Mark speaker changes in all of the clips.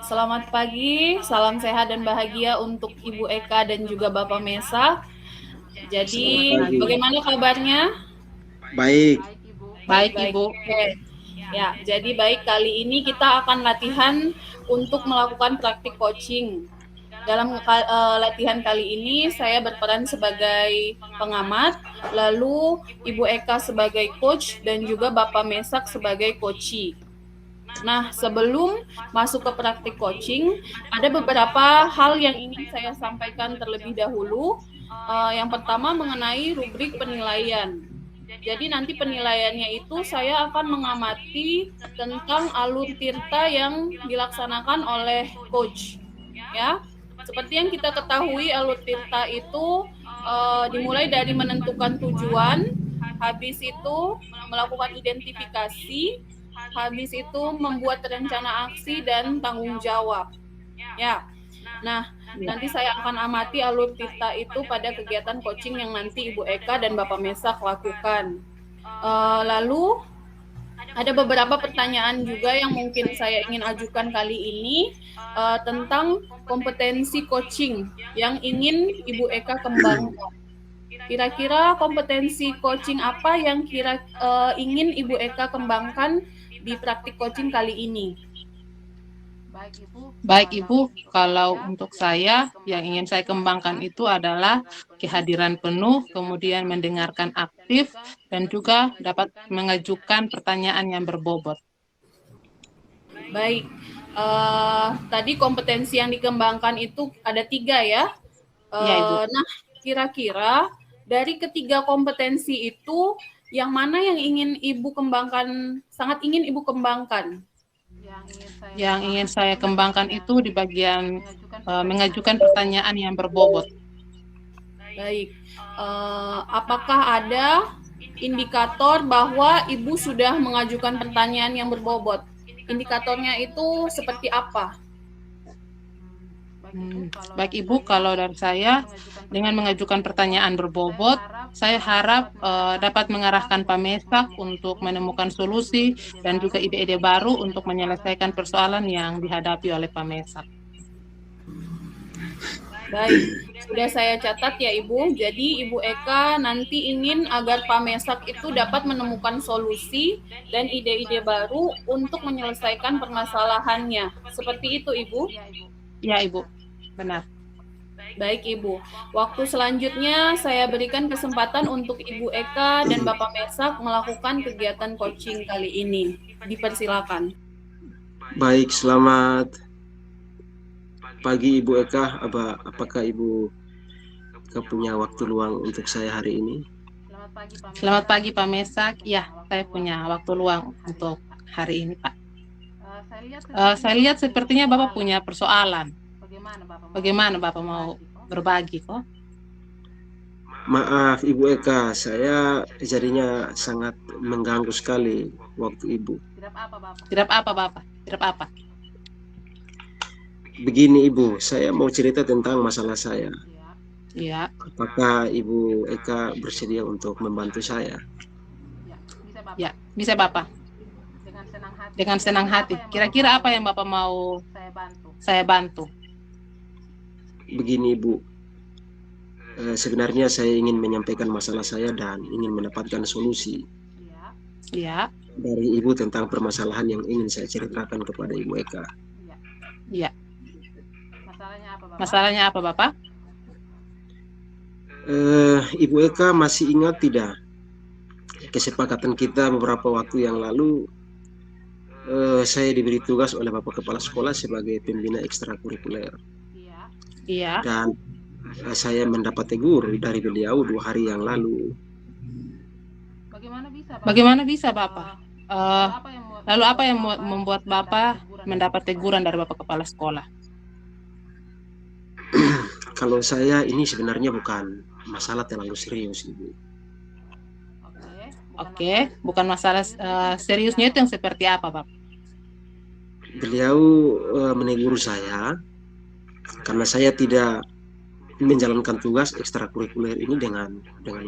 Speaker 1: Selamat pagi, salam sehat dan bahagia untuk Ibu Eka dan juga Bapak Mesa.
Speaker 2: Selamat
Speaker 1: Jadi,
Speaker 2: pagi.
Speaker 1: bagaimana kabarnya?
Speaker 2: Baik,
Speaker 1: Baik,
Speaker 3: Baik,
Speaker 1: baik.
Speaker 3: Ibu.
Speaker 1: Oke. Ya, jadi baik kali ini kita akan latihan untuk melakukan praktik coaching. Dalam latihan kali ini saya berperan sebagai pengamat, lalu Ibu Eka sebagai coach dan juga Bapak Mesak sebagai coachee. Nah, sebelum masuk ke praktik coaching, ada beberapa hal yang ingin saya sampaikan terlebih dahulu. Yang pertama mengenai rubrik penilaian. Jadi nanti penilaiannya itu saya akan mengamati tentang alur tirta yang dilaksanakan oleh coach. Ya, seperti yang kita ketahui alur tirta itu dimulai dari menentukan tujuan, habis itu melakukan identifikasi, habis itu membuat rencana aksi dan tanggung jawab. Ya, nah nanti saya akan amati alur tirta itu pada kegiatan coaching yang nanti Ibu Eka dan Bapak Mesak lakukan. Lalu ada beberapa pertanyaan juga yang mungkin saya ingin ajukan kali ini tentang kompetensi coaching yang ingin Ibu Eka kembangkan. Kira-kira kompetensi coaching apa yang ingin Ibu Eka kembangkan di praktik coaching kali ini?
Speaker 3: Baik, Ibu. Kalau untuk saya, yang ingin saya kembangkan itu adalah kehadiran penuh, kemudian mendengarkan aktif, dan juga dapat mengajukan pertanyaan yang berbobot.
Speaker 1: Baik, tadi kompetensi yang dikembangkan itu ada 3 ya.
Speaker 3: Iya, Ibu.
Speaker 1: Nah, kira-kira dari ketiga kompetensi itu, yang mana yang ingin Ibu kembangkan, sangat ingin Ibu kembangkan?
Speaker 3: Yang ingin saya kembangkan itu di bagian mengajukan pertanyaan yang berbobot.
Speaker 1: Baik, apakah ada indikator bahwa Ibu sudah mengajukan pertanyaan yang berbobot? Indikatornya itu seperti apa?
Speaker 3: Baik, Ibu, kalau dari saya, dengan mengajukan pertanyaan berbobot, saya harap dapat mengarahkan Pak Mesak untuk menemukan solusi dan juga ide-ide baru untuk menyelesaikan persoalan yang dihadapi oleh Pak Mesak.
Speaker 1: Baik, sudah saya catat ya Ibu. Jadi Ibu Eka nanti ingin agar Pak Mesak itu dapat menemukan solusi dan ide-ide baru untuk menyelesaikan permasalahannya. Seperti itu Ibu?
Speaker 3: Ya, Ibu, benar.
Speaker 1: Baik Ibu, waktu selanjutnya saya berikan kesempatan untuk Ibu Eka dan Bapak Mesak melakukan kegiatan coaching kali ini. Dipersilakan.
Speaker 2: baik. Selamat pagi Ibu Eka. Apakah Ibu punya waktu luang untuk saya hari ini?
Speaker 3: Selamat pagi, Pak Mesak. Ya, saya punya waktu luang untuk hari ini, Pak. Saya lihat sepertinya Bapak punya persoalan. Bagaimana Bapak mau berbagi kok?
Speaker 2: Maaf Ibu Eka, saya jadinya sangat mengganggu sekali waktu Ibu.
Speaker 3: Tidak apa, Bapak. Tidak apa.
Speaker 2: Begini Ibu, saya mau cerita tentang masalah saya.
Speaker 3: Iya.
Speaker 2: Apakah Ibu Eka bersedia untuk membantu saya?
Speaker 3: Ya, bisa Bapak. Dengan senang hati. Kira-kira apa yang Bapak mau saya bantu?
Speaker 2: Begini Ibu, sebenarnya saya ingin menyampaikan masalah saya dan ingin mendapatkan solusi
Speaker 3: Iya.
Speaker 2: dari Ibu tentang permasalahan yang ingin saya ceritakan kepada Ibu Eka.
Speaker 3: Iya. Masalahnya apa, Bapak?
Speaker 2: Ibu Eka masih ingat tidak kesepakatan kita beberapa waktu yang lalu? Saya diberi tugas oleh Bapak Kepala Sekolah sebagai pembina ekstrakurikuler.
Speaker 3: Iya.
Speaker 2: Dan saya mendapat tegur dari beliau 2 hari yang lalu.
Speaker 3: Bagaimana bisa Bapak? Lalu apa yang membuat Bapak mendapat teguran dari Bapak Kepala Sekolah?
Speaker 2: Kalau saya ini sebenarnya bukan masalah terlalu serius, Ibu.
Speaker 3: Oke, bukan masalah seriusnya itu yang seperti apa, Bapak?
Speaker 2: Beliau menegur saya karena saya tidak menjalankan tugas ekstrakurikuler ini dengan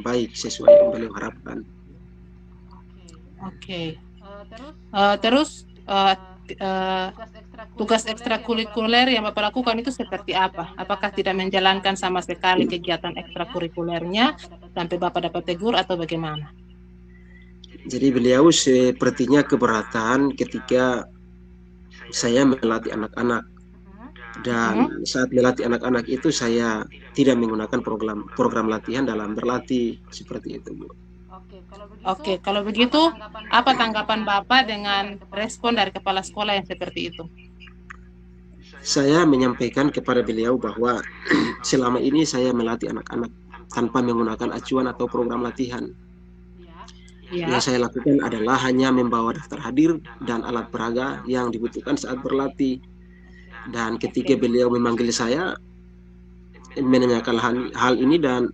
Speaker 2: baik sesuai yang beliau harapkan.
Speaker 3: Oke. Terus tugas ekstrakurikuler yang Bapak lakukan itu seperti apa? Apakah tidak menjalankan sama sekali kegiatan ekstrakurikulernya sampai Bapak dapat tegur atau bagaimana?
Speaker 2: Jadi beliau sepertinya keberatan ketika saya melatih anak-anak, dan saat melatih anak-anak itu saya tidak menggunakan program latihan dalam berlatih seperti itu, Bu.
Speaker 3: Oke, kalau begitu, apa tanggapan Bapak dengan respon dari kepala sekolah yang seperti itu?
Speaker 2: Saya menyampaikan kepada beliau bahwa selama ini saya melatih anak-anak tanpa menggunakan acuan atau program latihan.
Speaker 3: Ya,
Speaker 2: Yang saya lakukan adalah hanya membawa daftar hadir dan alat peraga yang dibutuhkan saat berlatih. Dan ketika beliau memanggil saya menanyakan hal ini, dan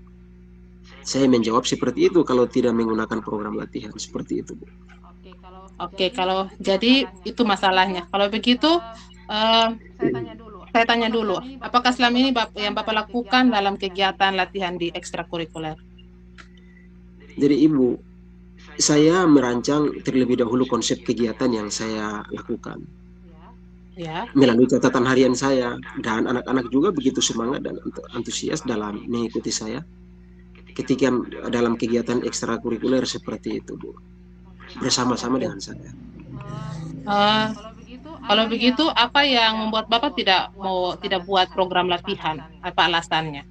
Speaker 2: saya menjawab seperti itu kalau tidak menggunakan program latihan seperti itu, Bu.
Speaker 3: oke, kalau jadi itu masalahnya. Kalau begitu, saya tanya dulu, apakah selama ini yang Bapak lakukan dalam kegiatan latihan di ekstrakurikuler?
Speaker 2: Jadi Ibu, saya merancang terlebih dahulu konsep kegiatan yang saya lakukan
Speaker 3: Ya,
Speaker 2: melalui catatan harian saya, dan anak-anak juga begitu semangat dan antusias dalam mengikuti saya ketika dalam kegiatan ekstrakurikuler seperti itu, Bu, bersama-sama dengan saya.
Speaker 3: kalau begitu, apa yang membuat Bapak tidak buat program latihan? Apa alasannya?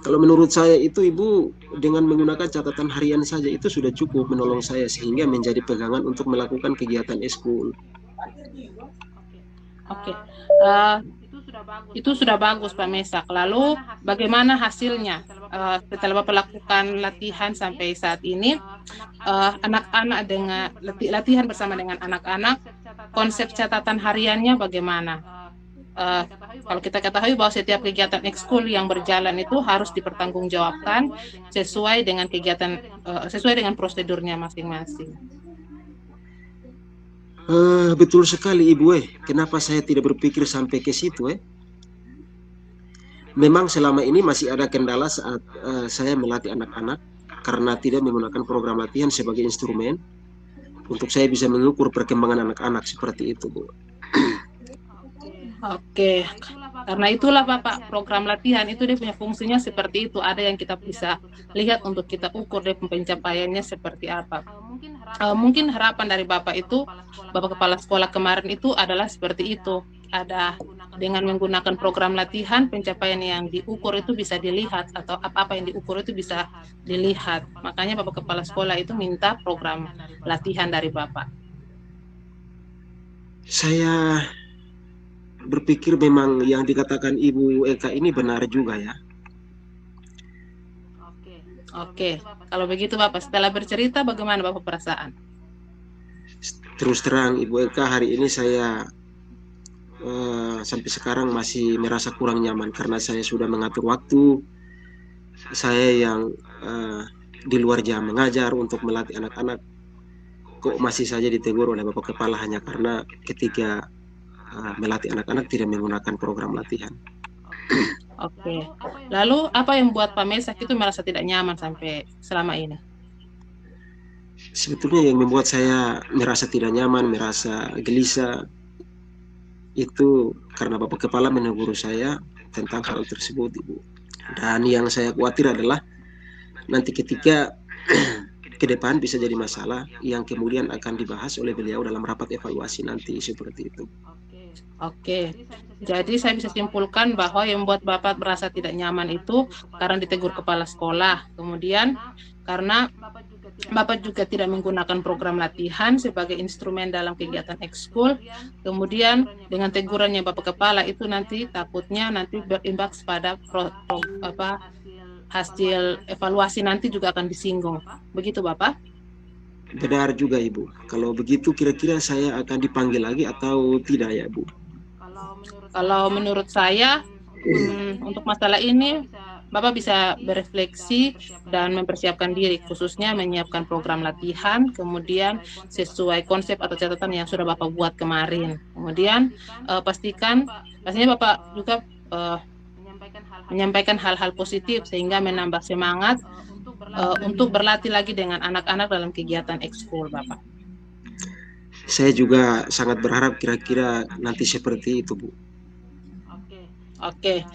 Speaker 2: Kalau menurut saya itu, Ibu, dengan menggunakan catatan harian saja itu sudah cukup menolong saya sehingga menjadi pegangan untuk melakukan kegiatan eskul.
Speaker 3: Oke, itu sudah bagus Pak Mesak. Lalu bagaimana hasilnya setelah Bapak lakukan latihan sampai saat ini? Anak-anak dengan latihan bersama dengan anak-anak, konsep catatan hariannya bagaimana? Kalau kita ketahui bahwa setiap kegiatan ekskul yang berjalan itu harus dipertanggungjawabkan sesuai dengan kegiatan sesuai dengan prosedurnya masing-masing.
Speaker 2: Betul sekali, Ibu. Kenapa saya tidak berpikir sampai ke situ? Memang selama ini masih ada kendala saat saya melatih anak-anak karena tidak menggunakan program latihan sebagai instrumen untuk saya bisa mengukur perkembangan anak-anak seperti itu, Bu.
Speaker 3: Oke, karena itulah Bapak, program latihan itu dia punya fungsinya seperti itu. Ada yang kita bisa lihat untuk kita ukur dia pencapaiannya seperti apa. Mungkin harapan dari Bapak itu, Bapak Kepala Sekolah kemarin itu adalah seperti itu. Ada dengan menggunakan program latihan, pencapaian yang diukur itu bisa dilihat, atau apa-apa yang diukur itu bisa dilihat. Makanya Bapak Kepala Sekolah itu minta program latihan dari Bapak.
Speaker 2: Saya berpikir memang yang dikatakan Ibu Eka ini benar juga ya.
Speaker 3: Oke, kalau begitu Bapak, setelah bercerita bagaimana Bapak perasaan?
Speaker 2: Terus terang Ibu Eka, hari ini saya sampai sekarang masih merasa kurang nyaman karena saya sudah mengatur waktu saya yang di luar jam mengajar untuk melatih anak-anak, kok masih saja ditegur oleh Bapak Kepala hanya karena ketika melatih anak-anak tidak menggunakan program latihan.
Speaker 3: Oke. Lalu apa yang membuat Pak Mesak itu merasa tidak nyaman sampai selama ini?
Speaker 2: Sebetulnya yang membuat saya merasa tidak nyaman, merasa gelisah, itu karena Bapak Kepala menegur saya tentang hal tersebut, Ibu. Dan yang saya khawatir adalah nanti ketika ke depan bisa jadi masalah yang kemudian akan dibahas oleh beliau dalam rapat evaluasi nanti seperti itu.
Speaker 3: Oke, jadi saya bisa simpulkan bahwa yang membuat Bapak merasa tidak nyaman itu karena ditegur kepala sekolah, kemudian karena Bapak juga tidak menggunakan program latihan sebagai instrumen dalam kegiatan ekskul, kemudian dengan tegurannya Bapak Kepala itu nanti takutnya nanti berimbas pada hasil evaluasi nanti juga akan disinggung. Begitu Bapak?
Speaker 2: Benar juga Ibu. Kalau begitu kira-kira saya akan dipanggil lagi atau tidak ya Bu?
Speaker 3: Kalau menurut saya untuk masalah ini Bapak bisa berefleksi dan mempersiapkan diri, khususnya menyiapkan program latihan, kemudian sesuai konsep atau catatan yang sudah Bapak buat kemarin. Kemudian pastinya Bapak juga menyampaikan hal-hal positif sehingga menambah semangat untuk berlatih lagi dengan anak-anak dalam kegiatan ekskul Bapak.
Speaker 2: saya juga sangat berharap kira-kira nanti seperti itu, Bu.
Speaker 3: Oke.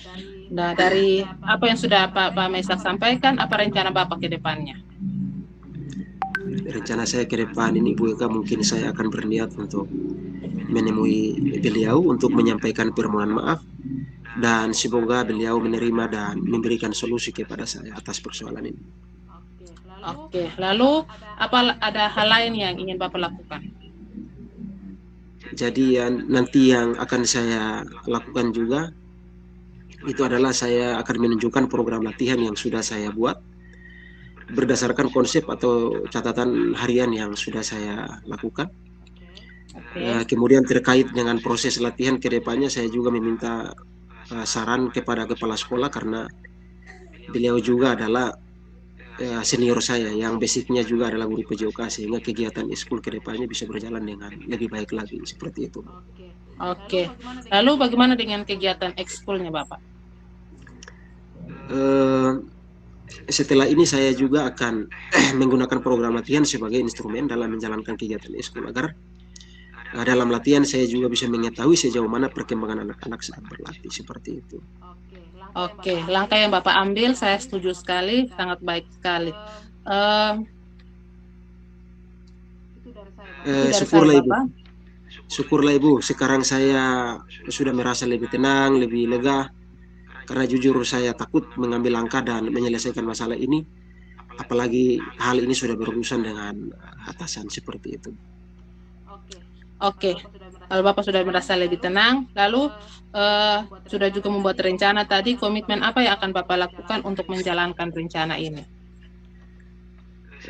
Speaker 3: Nah, dari apa yang sudah Pak Mesak sampaikan, apa rencana Bapak ke depannya?
Speaker 2: Rencana saya ke depan ini, Bu Eka, mungkin saya akan berniat untuk menemui beliau untuk menyampaikan permohonan maaf, dan semoga beliau menerima dan memberikan solusi kepada saya atas persoalan ini.
Speaker 3: Oke. Lalu apa ada hal lain yang ingin Bapak lakukan?
Speaker 2: Jadi nanti yang akan saya lakukan juga itu adalah saya akan menunjukkan program latihan yang sudah saya buat berdasarkan konsep atau catatan harian yang sudah saya lakukan. Kemudian terkait dengan proses latihan ke depannya, saya juga meminta saran kepada kepala sekolah, karena beliau juga adalah senior saya yang basicnya juga adalah guru PJOK, sehingga kegiatan eskul ke depannya bisa berjalan dengan lebih baik lagi, seperti itu.
Speaker 3: Oke. Lalu bagaimana dengan kegiatan ekskulnya Bapak?
Speaker 2: Setelah ini saya juga akan menggunakan program latihan sebagai instrumen dalam menjalankan kegiatan eskul, agar dalam latihan saya juga bisa mengetahui sejauh mana perkembangan anak-anak saat berlatih, seperti itu.
Speaker 3: Oke, langkah yang Bapak ambil saya setuju sekali, sangat baik sekali.
Speaker 2: Syukurlah Ibu. Syukurlah Ibu, sekarang saya sudah merasa lebih tenang, lebih lega, karena jujur saya takut mengambil langkah dan menyelesaikan masalah ini, apalagi hal ini sudah berurusan dengan atasan, seperti itu.
Speaker 3: Oke, kalau Bapak sudah merasa lebih tenang, lalu sudah juga membuat rencana tadi, komitmen apa yang akan Bapak lakukan untuk menjalankan rencana ini?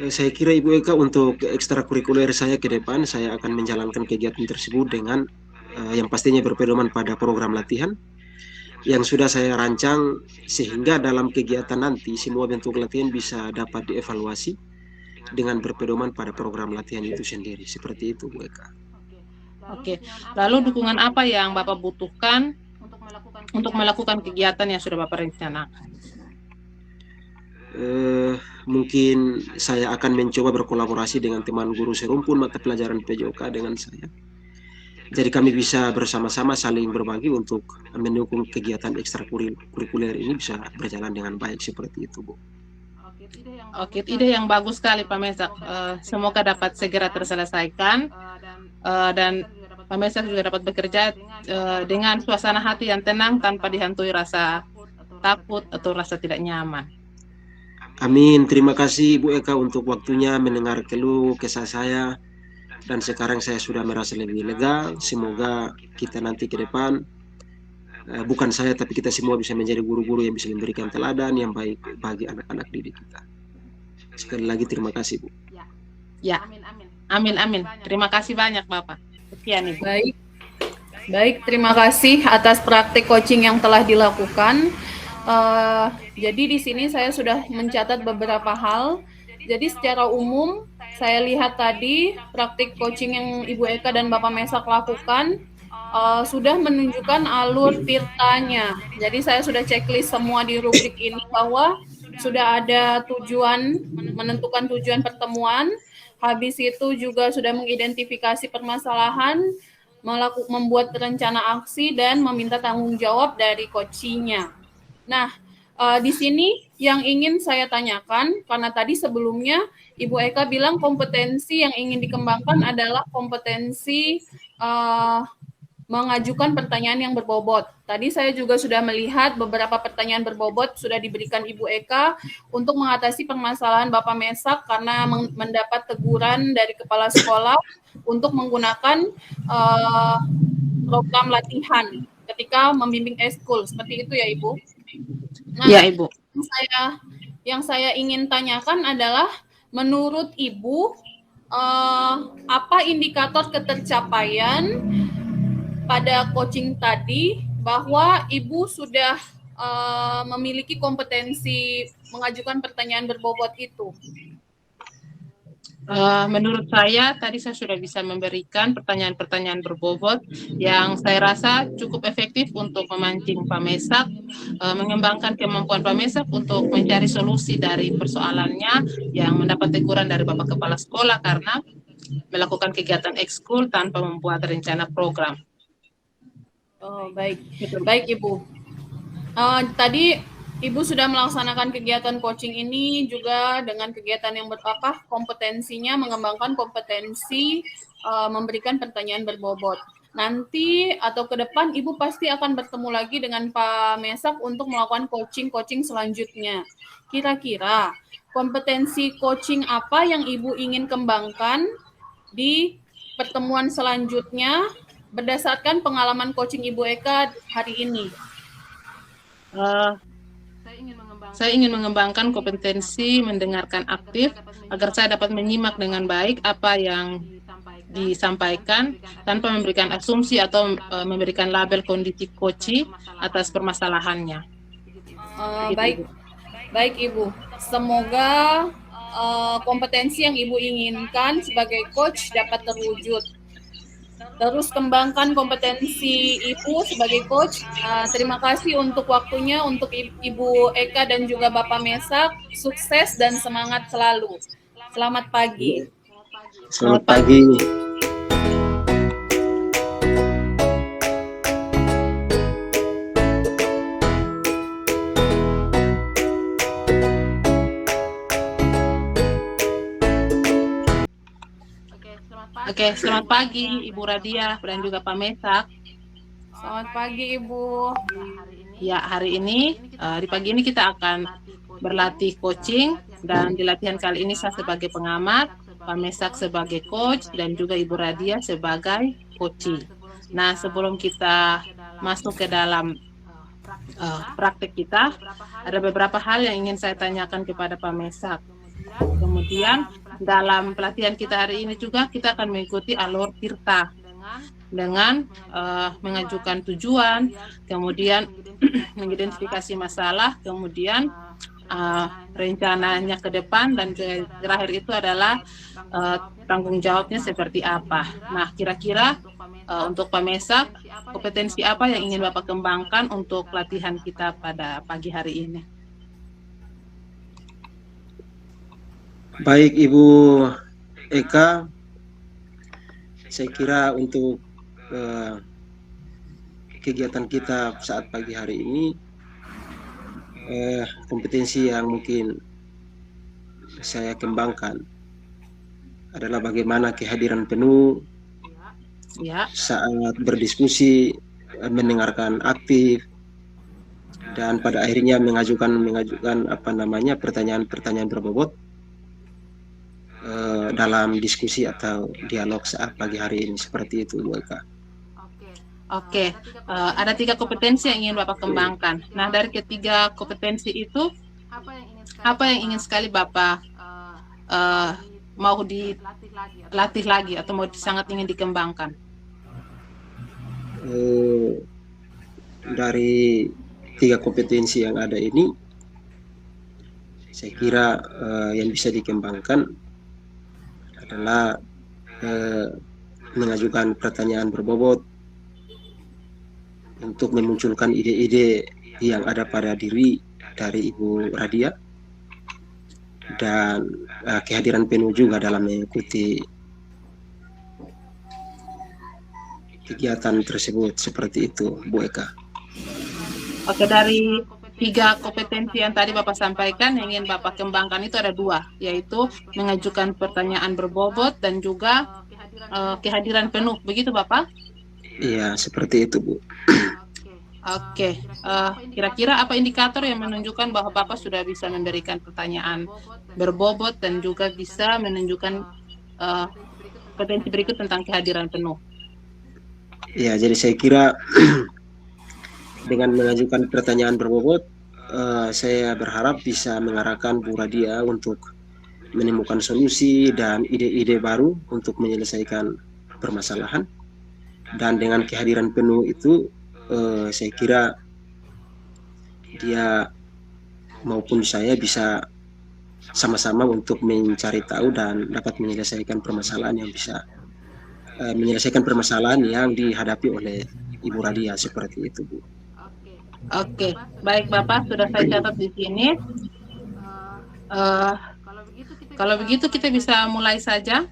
Speaker 2: Saya kira Ibu Eka, untuk ekstrakurikuler saya ke depan, saya akan menjalankan kegiatan tersebut dengan yang pastinya berpedoman pada program latihan yang sudah saya rancang, sehingga dalam kegiatan nanti semua bentuk latihan bisa dapat dievaluasi dengan berpedoman pada program latihan itu sendiri, seperti itu Bu Eka.
Speaker 3: Oke, lalu dukungan apa yang Bapak butuhkan untuk melakukan kegiatan yang sudah Bapak rencanakan?
Speaker 2: Mungkin saya akan mencoba berkolaborasi dengan teman guru serumpun mata pelajaran PJOK dengan saya. Jadi kami bisa bersama-sama saling berbagi untuk mendukung kegiatan ekstrakurikuler ini bisa berjalan dengan baik, seperti itu Bu.
Speaker 3: Oke, ide yang bagus sekali Pak Mesak. Semoga dapat segera terselesaikan dan Pak Mesak juga dapat bekerja dengan suasana hati yang tenang tanpa dihantui rasa takut atau rasa tidak nyaman.
Speaker 2: Amin. Terima kasih Bu Eka untuk waktunya mendengar keluh kesah saya, dan sekarang saya sudah merasa lebih lega. Semoga kita nanti ke depan, bukan saya tapi kita semua bisa menjadi guru-guru yang bisa memberikan teladan yang baik bagi anak-anak didik kita. Sekali lagi terima kasih Bu.
Speaker 3: Ya, amin. Terima kasih banyak Bapak. Sekian Ibu.
Speaker 1: Baik, terima kasih atas praktik coaching yang telah dilakukan. Jadi di sini saya sudah mencatat beberapa hal. Jadi secara umum saya lihat tadi praktik coaching yang Ibu Eka dan Bapak Mesak lakukan sudah menunjukkan alur tirtanya. Jadi saya sudah checklist semua di rubrik ini bahwa sudah ada tujuan, menentukan tujuan pertemuan. Habis itu juga sudah mengidentifikasi permasalahan, membuat rencana aksi, dan meminta tanggung jawab dari coachingnya. Nah, di sini yang ingin saya tanyakan, karena tadi sebelumnya Ibu Eka bilang kompetensi yang ingin dikembangkan adalah kompetensi mengajukan pertanyaan yang berbobot. Tadi saya juga sudah melihat beberapa pertanyaan berbobot sudah diberikan Ibu Eka untuk mengatasi permasalahan Bapak Mesak karena mendapat teguran dari kepala sekolah untuk menggunakan program latihan ketika membimbing eskul. Seperti itu ya Ibu? Nah,
Speaker 3: ya Ibu.
Speaker 1: Yang saya ingin tanyakan adalah menurut Ibu apa indikator ketercapaian pada coaching tadi bahwa Ibu sudah memiliki kompetensi mengajukan pertanyaan berbobot itu?
Speaker 3: Menurut saya, tadi saya sudah bisa memberikan pertanyaan-pertanyaan berbobot yang saya rasa cukup efektif untuk memancing Pak Mesak, mengembangkan kemampuan Pak Mesak untuk mencari solusi dari persoalannya yang mendapat teguran dari Bapak Kepala Sekolah, karena melakukan kegiatan ekskul tanpa membuat rencana program.
Speaker 1: Oh, baik. Baik, Ibu. Tadi Ibu sudah melaksanakan kegiatan coaching ini juga dengan kegiatan yang kompetensinya mengembangkan kompetensi memberikan pertanyaan berbobot. Nanti atau ke depan Ibu pasti akan bertemu lagi dengan Pak Mesak untuk melakukan coaching selanjutnya. Kira-kira kompetensi coaching apa yang Ibu ingin kembangkan di pertemuan selanjutnya berdasarkan pengalaman coaching Ibu Eka hari ini?
Speaker 3: Saya ingin mengembangkan kompetensi mendengarkan aktif agar saya dapat menyimak dengan baik apa yang disampaikan tanpa memberikan asumsi atau memberikan label kondisi coach atas permasalahannya.
Speaker 1: Baik Ibu. Semoga kompetensi yang Ibu inginkan sebagai coach dapat terwujud. Terus kembangkan kompetensi Ibu sebagai coach. Terima kasih untuk waktunya, untuk Ibu Eka dan juga Bapak Mesak. Sukses dan semangat selalu. Selamat pagi.
Speaker 2: Selamat pagi.
Speaker 3: Oke, selamat pagi Ibu Radia dan juga Pak Mesak.
Speaker 1: Selamat pagi Ibu.
Speaker 3: Ya, hari ini di pagi ini kita akan berlatih coaching, dan di latihan kali ini saya sebagai pengamat, Pak Mesak sebagai coach, dan juga Ibu Radia sebagai coaching. Nah, sebelum kita masuk ke dalam praktek kita, ada beberapa hal yang ingin saya tanyakan kepada Pak Mesak. Kemudian dalam pelatihan kita hari ini juga kita akan mengikuti alur tirta dengan mengajukan tujuan, kemudian mengidentifikasi masalah, kemudian rencananya ke depan, dan terakhir itu adalah tanggung jawabnya seperti apa. Nah, kira-kira untuk Pak Mesak, kompetensi apa yang ingin Bapak kembangkan untuk pelatihan kita pada pagi hari ini?
Speaker 2: Baik Ibu Eka, saya kira untuk kegiatan kita saat pagi hari ini, kompetensi yang mungkin saya kembangkan adalah bagaimana kehadiran penuh saat berdiskusi, mendengarkan aktif, dan pada akhirnya mengajukan pertanyaan berbobot dalam diskusi atau dialog saat pagi hari ini. Seperti itu, Bu Eka.
Speaker 3: Oke, ada 3 kompetensi yang ingin Bapak kembangkan. Nah, dari ketiga kompetensi itu, apa yang ingin sekali Bapak mau dilatih lagi atau mau sangat ingin dikembangkan?
Speaker 2: Dari 3 kompetensi yang ada ini, saya kira yang bisa dikembangkan adalah mengajukan pertanyaan berbobot untuk memunculkan ide-ide yang ada pada diri dari Ibu Radia, dan kehadiran penuh juga dalam mengikuti kegiatan tersebut. Seperti itu, Bu Eka.
Speaker 3: Oke, dari 3 kompetensi yang tadi Bapak sampaikan, yang ingin Bapak kembangkan itu ada 2, yaitu mengajukan pertanyaan berbobot dan juga kehadiran penuh. Begitu Bapak?
Speaker 2: Iya, seperti itu, Bu.
Speaker 3: Oke, kira-kira apa indikator yang menunjukkan bahwa Bapak sudah bisa memberikan pertanyaan berbobot dan juga bisa menunjukkan kompetensi berikut tentang kehadiran penuh?
Speaker 2: Ya, jadi saya kira dengan mengajukan pertanyaan berbobot, saya berharap bisa mengarahkan Bu Radia untuk menemukan solusi dan ide-ide baru untuk menyelesaikan permasalahan. Dan dengan kehadiran penuh itu, saya kira dia maupun saya bisa sama-sama untuk mencari tahu dan dapat menyelesaikan permasalahan yang dihadapi oleh Ibu Radia. Seperti itu, Bu.
Speaker 3: Oke, baik Bapak, sudah saya catat di sini. Kalau begitu kita bisa mulai saja.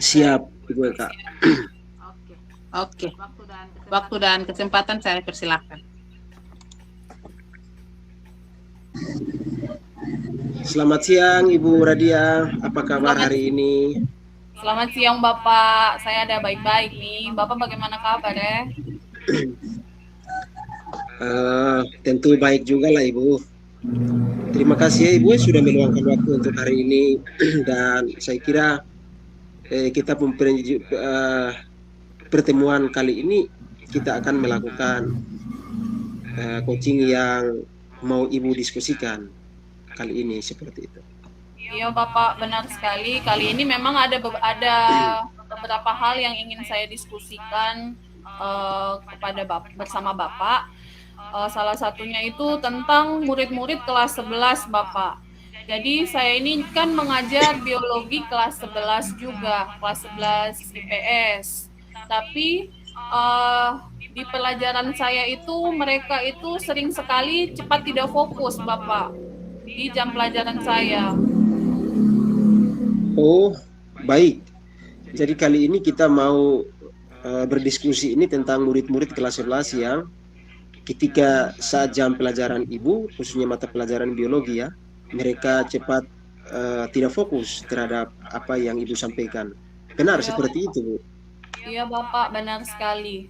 Speaker 2: Siap, Ibu Eka.
Speaker 3: Oke. Waktu dan kesempatan saya persilahkan.
Speaker 2: Selamat siang Ibu Radia, apa kabar hari ini?
Speaker 1: Selamat siang Bapak, saya ada baik-baik nih. Bapak bagaimana kabar ya?
Speaker 2: Tentu baik juga lah Ibu. Terima kasih ya Ibu sudah meluangkan waktu untuk hari ini dan saya kira kita pertemuan kali ini kita akan melakukan coaching yang mau Ibu diskusikan kali ini seperti itu.
Speaker 1: Iya Bapak, benar sekali. Kali ini memang ada beberapa hal yang ingin saya diskusikan bersama Bapak. Salah satunya itu tentang murid-murid kelas 11 Bapak. Jadi saya ini kan mengajar biologi kelas 11 juga, kelas 11 IPS. Tapi di pelajaran saya itu mereka itu sering sekali cepat tidak fokus Bapak di jam pelajaran saya.
Speaker 2: Oh, baik. Jadi kali ini kita mau berdiskusi ini tentang murid-murid kelas 11 yang ketika saat jam pelajaran Ibu, khususnya mata pelajaran biologi ya, mereka cepat tidak fokus terhadap apa yang Ibu sampaikan. Benar seperti itu, Bu?
Speaker 1: Iya, Bapak, benar sekali.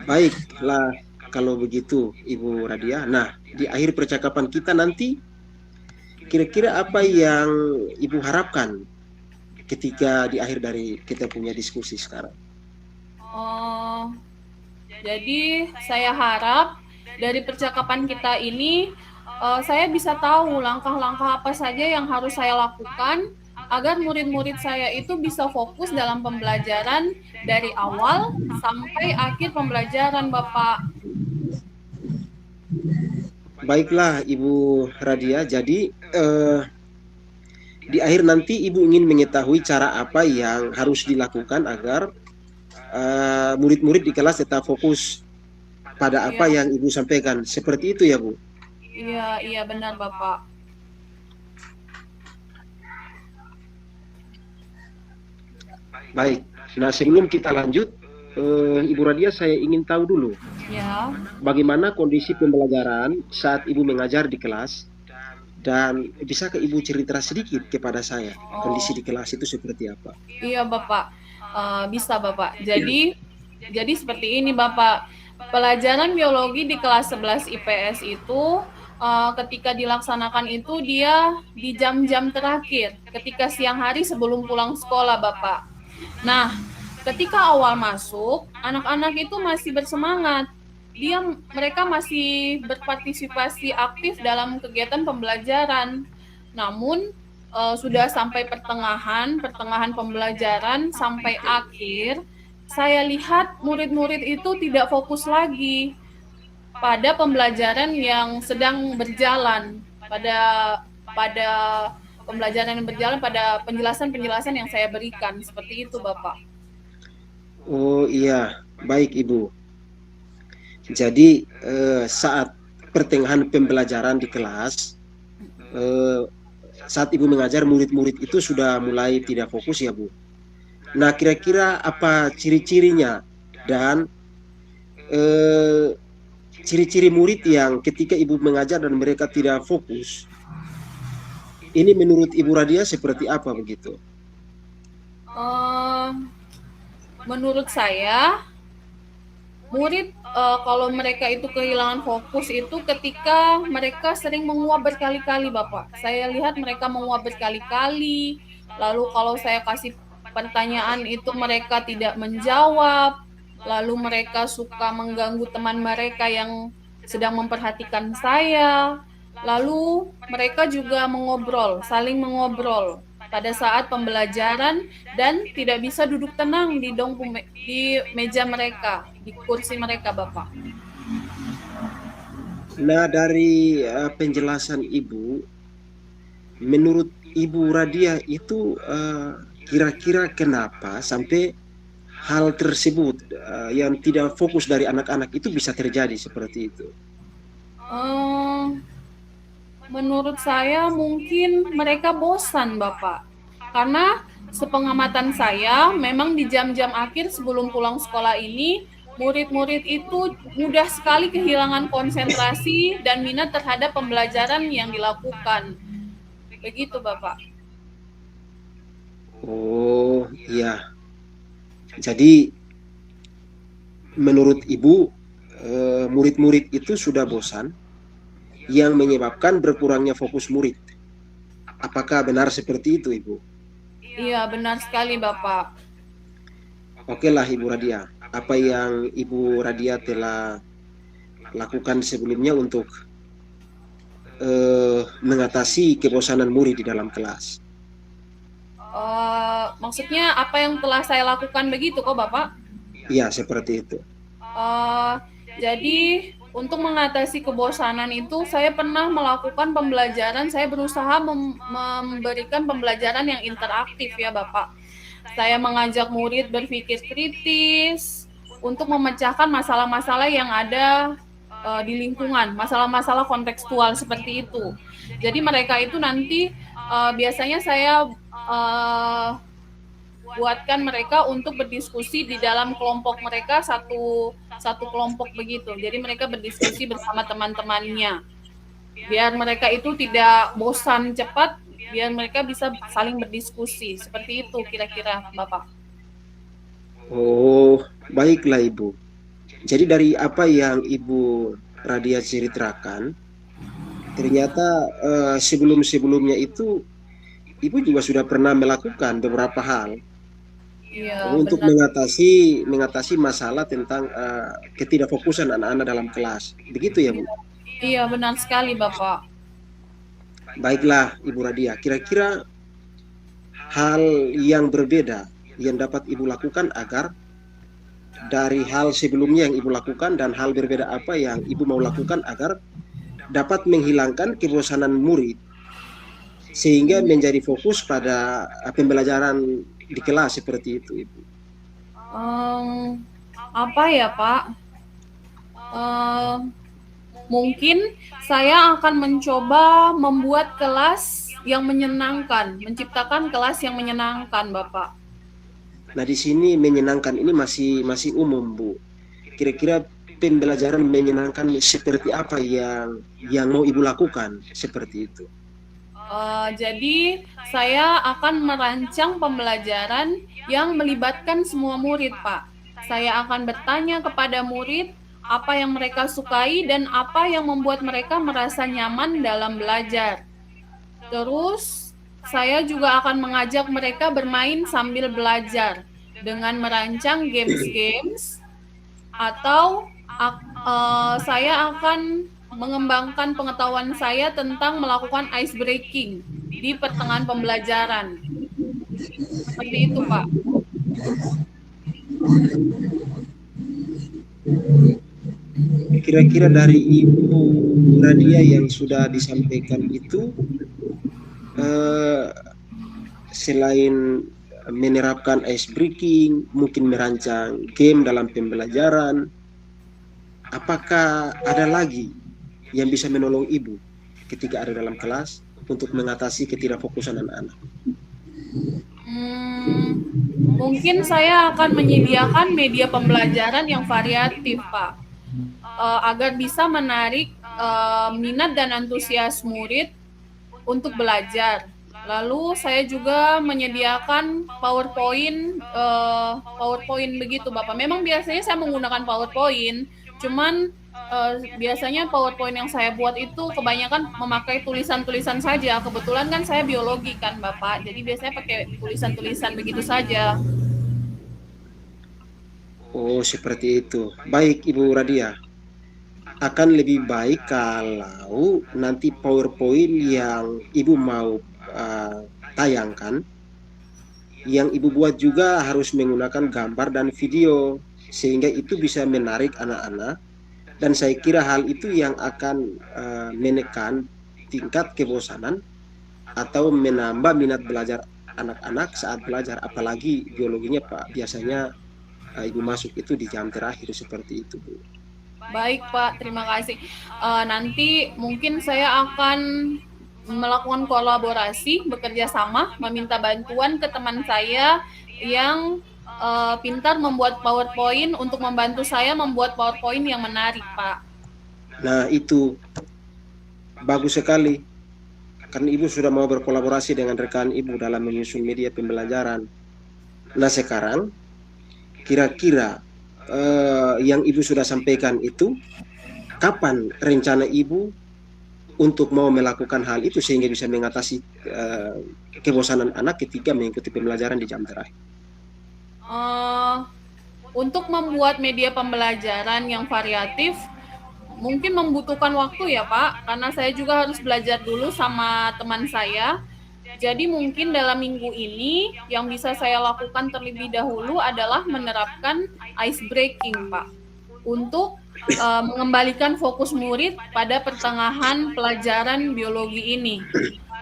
Speaker 2: Baiklah, kalau begitu, Ibu Radia. Nah, di akhir percakapan kita nanti, kira-kira apa yang Ibu harapkan ketika di akhir dari kita punya diskusi sekarang?
Speaker 1: Jadi saya harap dari percakapan kita ini saya bisa tahu langkah-langkah apa saja yang harus saya lakukan agar murid-murid saya itu bisa fokus dalam pembelajaran dari awal sampai akhir pembelajaran, Bapak.
Speaker 2: Baiklah Ibu Radia, jadi di akhir nanti Ibu ingin mengetahui cara apa yang harus dilakukan agar murid-murid di kelas tetap fokus pada apa yang Ibu sampaikan. Seperti itu ya Bu?
Speaker 1: Iya benar Bapak.
Speaker 2: Baik, nah sebelum kita lanjut, Ibu Radia saya ingin tahu dulu.
Speaker 1: Ya.
Speaker 2: Bagaimana kondisi pembelajaran saat Ibu mengajar di kelas dan bisakah Ibu cerita sedikit kepada saya kondisi di kelas itu seperti apa?
Speaker 1: Iya Bapak, bisa Bapak. Jadi seperti ini Bapak, pelajaran biologi di kelas 11 IPS itu ketika dilaksanakan itu dia di jam-jam terakhir, ketika siang hari sebelum pulang sekolah Bapak. Nah, ketika awal masuk, anak-anak itu masih bersemangat. Mereka masih berpartisipasi aktif dalam kegiatan pembelajaran. Namun sudah sampai pertengahan pembelajaran sampai akhir, saya lihat murid-murid itu tidak fokus lagi pada pembelajaran yang sedang berjalan, pada pembelajaran yang berjalan, pada penjelasan-penjelasan yang saya berikan. Seperti itu, Bapak.
Speaker 2: Oh iya, baik Ibu. Jadi saat pertengahan pembelajaran di kelas, saat Ibu mengajar murid-murid itu sudah mulai tidak fokus ya Bu. Nah kira-kira apa ciri-cirinya dan ciri-ciri murid yang ketika Ibu mengajar dan mereka tidak fokus, ini menurut Ibu Radia seperti apa begitu?
Speaker 1: Menurut saya, murid kalau mereka itu kehilangan fokus itu ketika mereka sering menguap berkali-kali Bapak. Saya lihat mereka menguap berkali-kali, lalu kalau saya kasih pertanyaan itu mereka tidak menjawab, lalu mereka suka mengganggu teman mereka yang sedang memperhatikan saya, lalu mereka juga saling mengobrol pada saat pembelajaran dan tidak bisa duduk tenang di meja mereka, di kursi mereka, Bapak.
Speaker 2: Nah, dari penjelasan Ibu, menurut Ibu Radia itu kira-kira kenapa sampai hal tersebut yang tidak fokus dari anak-anak itu bisa terjadi seperti itu?
Speaker 1: Menurut saya mungkin mereka bosan Bapak, karena sepengamatan saya, memang di jam-jam akhir sebelum pulang sekolah ini, murid-murid itu mudah sekali kehilangan konsentrasi dan minat terhadap pembelajaran yang dilakukan. Begitu, Bapak.
Speaker 2: Oh iya, jadi menurut Ibu murid-murid itu sudah bosan yang menyebabkan berkurangnya fokus murid. Apakah benar seperti itu, Ibu?
Speaker 1: Iya, benar sekali, Bapak.
Speaker 2: Oke lah, Ibu Radia. Apa yang Ibu Radia telah lakukan sebelumnya untuk mengatasi kebosanan murid di dalam kelas?
Speaker 1: Maksudnya apa yang telah saya lakukan begitu kok, Bapak?
Speaker 2: Iya, seperti itu.
Speaker 1: Jadi untuk mengatasi kebosanan itu saya pernah melakukan pembelajaran, saya berusaha memberikan pembelajaran yang interaktif ya Bapak. Saya mengajak murid berpikir kritis untuk memecahkan masalah-masalah yang ada di lingkungan, masalah-masalah kontekstual seperti itu. Jadi mereka itu nanti biasanya saya buatkan mereka untuk berdiskusi di dalam kelompok mereka, satu kelompok begitu. Jadi mereka berdiskusi bersama teman-temannya. Biar mereka itu tidak bosan cepat, biar mereka bisa saling berdiskusi. Seperti itu kira-kira, Bapak.
Speaker 2: Oh, baiklah Ibu. Jadi dari apa yang Ibu Radia ceritakan, ternyata sebelum-sebelumnya itu Ibu juga sudah pernah melakukan beberapa hal untuk mengatasi masalah tentang ketidakfokusan anak-anak dalam kelas. Begitu ya, Bu?
Speaker 1: Iya, benar sekali, Bapak.
Speaker 2: Baiklah, Ibu Radia. Kira-kira hal yang berbeda yang dapat Ibu lakukan agar dari hal sebelumnya yang Ibu lakukan dan hal berbeda apa yang Ibu mau lakukan agar dapat menghilangkan kebosanan murid sehingga menjadi fokus pada pembelajaran di kelas seperti itu, Ibu.
Speaker 1: Apa ya, Pak? Mungkin saya akan mencoba membuat kelas yang menyenangkan, menciptakan kelas yang menyenangkan, Bapak.
Speaker 2: Nah, di sini menyenangkan ini masih umum, Bu. Kira-kira pembelajaran menyenangkan seperti apa yang mau Ibu lakukan seperti itu?
Speaker 1: Jadi saya akan merancang pembelajaran yang melibatkan semua murid, Pak. Saya akan bertanya kepada murid apa yang mereka sukai dan apa yang membuat mereka merasa nyaman dalam belajar. Terus saya juga akan mengajak mereka bermain sambil belajar dengan merancang games-games atau saya akan mengembangkan pengetahuan saya tentang melakukan ice breaking di pertengahan pembelajaran. Seperti itu, Pak.
Speaker 2: Kira-kira dari Ibu Radia yang sudah disampaikan itu, selain menerapkan ice breaking, mungkin merancang game dalam pembelajaran, apakah ada lagi yang bisa menolong Ibu ketika ada dalam kelas untuk mengatasi ketidakfokusan anak-anak?
Speaker 1: Mungkin saya akan menyediakan media pembelajaran yang variatif, Pak, agar bisa menarik minat dan antusias murid untuk belajar. Lalu saya juga menyediakan PowerPoint begitu, Bapak. Memang biasanya saya menggunakan PowerPoint, cuman biasanya PowerPoint yang saya buat itu kebanyakan memakai tulisan-tulisan saja. Kebetulan kan saya biologi kan, Bapak. Jadi biasanya pakai tulisan-tulisan begitu saja.
Speaker 2: Oh, seperti itu. Baik, Ibu Radia. Akan lebih baik kalau nanti PowerPoint yang Ibu mau tayangkan, yang Ibu buat juga harus menggunakan gambar dan video, sehingga itu bisa menarik anak-anak. Dan saya kira hal itu yang akan menekan tingkat kebosanan atau menambah minat belajar anak-anak saat belajar, apalagi biologinya Pak biasanya Ibu masuk itu di jam terakhir seperti itu, Bu.
Speaker 1: Baik, Pak, terima kasih. Nanti mungkin saya akan melakukan kolaborasi, bekerja sama, meminta bantuan ke teman saya yang pintar membuat PowerPoint untuk membantu saya membuat PowerPoint yang menarik, Pak.
Speaker 2: Nah, itu bagus sekali. Kan Ibu sudah mau berkolaborasi dengan rekan Ibu dalam menyusun media pembelajaran. Nah, sekarang kira-kira yang Ibu sudah sampaikan itu, kapan rencana Ibu untuk mau melakukan hal itu sehingga bisa mengatasi kebosanan anak ketika mengikuti pembelajaran di jam terakhir?
Speaker 1: Untuk membuat media pembelajaran yang variatif, mungkin membutuhkan waktu ya Pak, karena saya juga harus belajar dulu sama teman saya. Jadi mungkin dalam minggu ini yang bisa saya lakukan terlebih dahulu adalah menerapkan ice breaking Pak, untuk mengembalikan fokus murid pada pertengahan pelajaran biologi ini.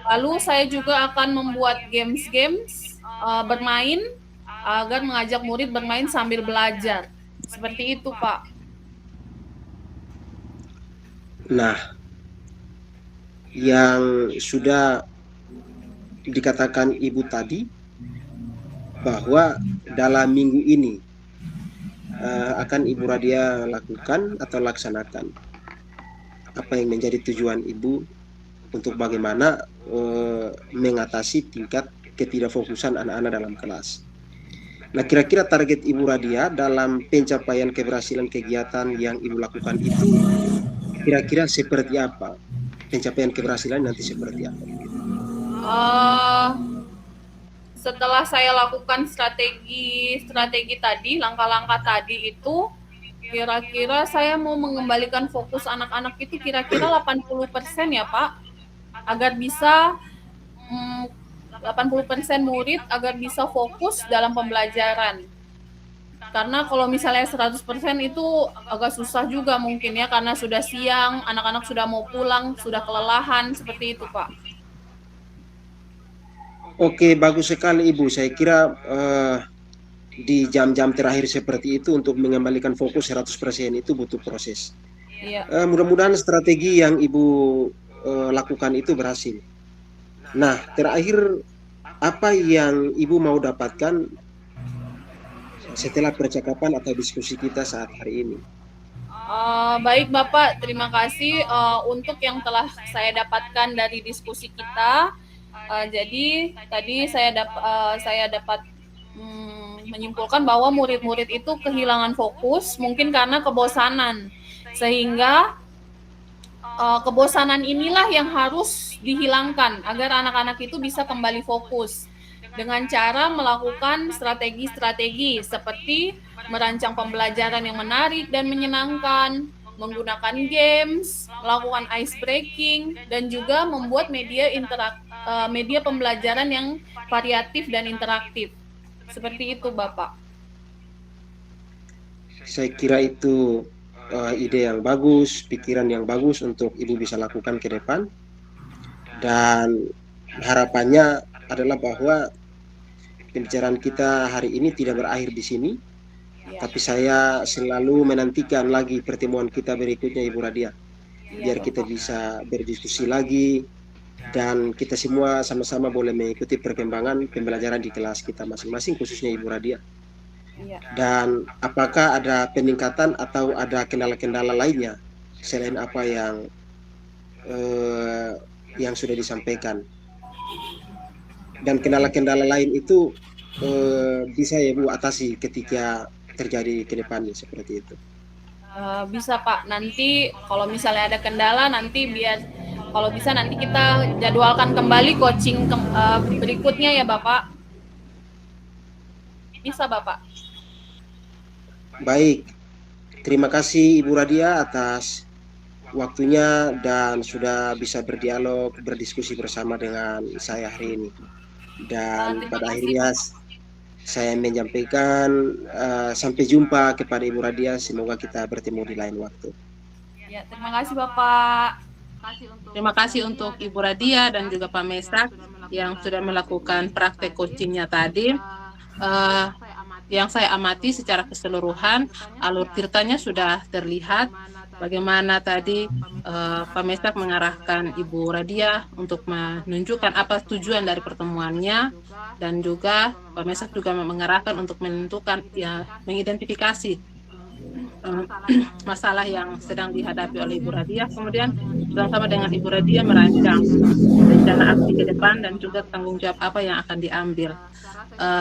Speaker 1: Lalu saya juga akan membuat games-games bermain agar mengajak murid bermain sambil belajar. Seperti itu, Pak.
Speaker 2: Nah, yang sudah dikatakan Ibu tadi bahwa dalam minggu ini akan Ibu Radia lakukan atau laksanakan. Apa yang menjadi tujuan Ibu untuk bagaimana mengatasi tingkat ketidakfokusan anak-anak dalam kelas. Nah, kira-kira target Ibu Radia dalam pencapaian keberhasilan kegiatan yang Ibu lakukan itu kira-kira seperti apa? Pencapaian keberhasilan nanti seperti apa?
Speaker 1: Setelah saya lakukan strategi tadi, langkah-langkah tadi itu, kira-kira saya mau mengembalikan fokus anak-anak itu kira-kira 80% ya Pak, agar bisa 80% murid agar bisa fokus dalam pembelajaran. Karena kalau misalnya 100% itu agak susah juga mungkin ya, karena sudah siang, anak-anak sudah mau pulang, sudah kelelahan, seperti itu Pak.
Speaker 2: Oke, bagus sekali Ibu. Saya kira di jam-jam terakhir seperti itu untuk mengembalikan fokus 100% itu butuh proses.
Speaker 1: Iya.
Speaker 2: Mudah-mudahan strategi yang Ibu lakukan itu berhasil. Nah, terakhir apa yang Ibu mau dapatkan setelah percakapan atau diskusi kita saat hari ini?
Speaker 1: Baik Bapak, terima kasih untuk yang telah saya dapatkan dari diskusi kita. Jadi tadi saya dapat menyimpulkan bahwa murid-murid itu kehilangan fokus, mungkin karena kebosanan, sehingga kebosanan inilah yang harus dihilangkan agar anak-anak itu bisa kembali fokus dengan cara melakukan strategi-strategi seperti merancang pembelajaran yang menarik dan menyenangkan, menggunakan games, melakukan ice breaking, dan juga membuat media pembelajaran yang variatif dan interaktif. Seperti itu, Bapak.
Speaker 2: Saya kira itu ide yang bagus, pikiran yang bagus untuk Ibu bisa lakukan ke depan. Dan harapannya adalah bahwa pembicaraan kita hari ini tidak berakhir di sini, tapi saya selalu menantikan lagi pertemuan kita berikutnya Ibu Radia, biar kita bisa berdiskusi lagi dan kita semua sama-sama boleh mengikuti perkembangan pembelajaran di kelas kita masing-masing, khususnya Ibu Radia. Dan apakah ada peningkatan atau ada kendala-kendala lainnya selain apa yang sudah disampaikan? Dan kendala-kendala lain itu bisa ya Bu atasi ketika terjadi ke depannya seperti itu?
Speaker 1: Bisa Pak, nanti kalau misalnya ada kendala nanti kalau bisa nanti kita jadwalkan kembali coaching berikutnya ya Bapak. Bisa Bapak.
Speaker 2: Baik, terima kasih Ibu Radia atas waktunya dan sudah bisa berdialog, berdiskusi bersama dengan saya hari ini. Dan pada akhirnya saya menyampaikan sampai jumpa kepada Ibu Radia, semoga kita bertemu di lain waktu.
Speaker 1: Ya, terima kasih Bapak.
Speaker 3: Terima kasih untuk Ibu Radia dan juga Pak Mesak yang sudah melakukan praktek coachingnya tadi. Yang saya amati secara keseluruhan, alur ceritanya sudah terlihat bagaimana tadi Pak Mesak mengarahkan Ibu Radia untuk menunjukkan apa tujuan dari pertemuannya, dan juga Pak Mesak juga mengarahkan untuk menentukan, ya, mengidentifikasi masalah yang sedang dihadapi oleh Ibu Radia. Kemudian bersama dengan Ibu Radia merancang rencana aksi ke depan dan juga tanggung jawab apa yang akan diambil.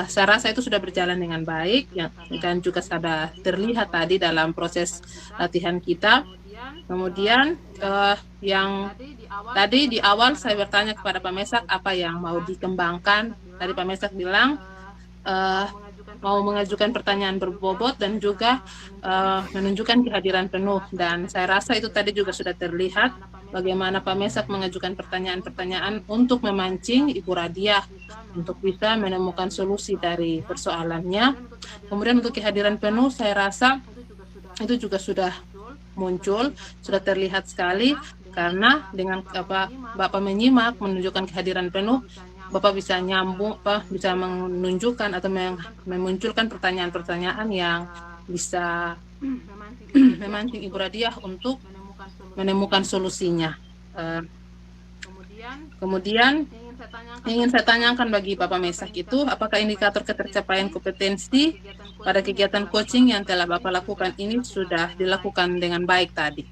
Speaker 3: Saya rasa itu sudah berjalan dengan baik, ya, dan juga sudah terlihat tadi dalam proses latihan kita. Kemudian yang tadi di awal saya bertanya kepada Pak Mesak apa yang mau dikembangkan. Tadi Pak Mesak bilang mau mengajukan pertanyaan berbobot dan juga menunjukkan kehadiran penuh, dan saya rasa itu tadi juga sudah terlihat bagaimana Pak Mesak mengajukan pertanyaan-pertanyaan untuk memancing Ibu Radia untuk bisa menemukan solusi dari persoalannya. Kemudian untuk kehadiran penuh saya rasa itu juga sudah muncul, sudah terlihat sekali, karena dengan Bapak menyimak menunjukkan kehadiran penuh, Bapak bisa nyambung, bisa menunjukkan atau memunculkan pertanyaan-pertanyaan yang bisa memancing Ibu Radia untuk menemukan solusinya. Kemudian ingin saya tanyakan bagi Bapak Mesak itu, apakah indikator ketercapaian kompetensi pada kegiatan coaching yang telah Bapak lakukan ini sudah dilakukan dengan baik tadi?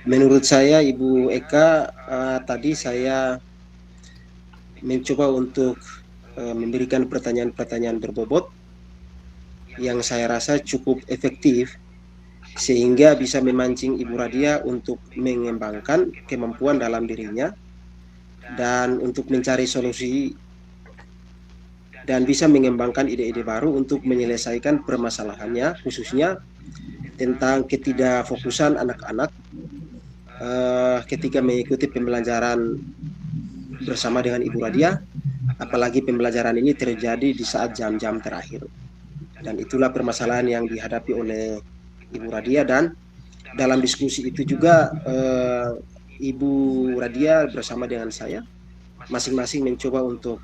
Speaker 2: Menurut saya Ibu Eka, tadi saya mencoba untuk memberikan pertanyaan-pertanyaan berbobot yang saya rasa cukup efektif sehingga bisa memancing Ibu Radia untuk mengembangkan kemampuan dalam dirinya dan untuk mencari solusi dan bisa mengembangkan ide-ide baru untuk menyelesaikan permasalahannya, khususnya tentang ketidakfokusan anak-anak ketika mengikuti pembelajaran bersama dengan Ibu Radia, apalagi pembelajaran ini terjadi di saat jam-jam terakhir. Dan itulah permasalahan yang dihadapi oleh Ibu Radia, dan dalam diskusi itu juga Ibu Radia bersama dengan saya masing-masing mencoba untuk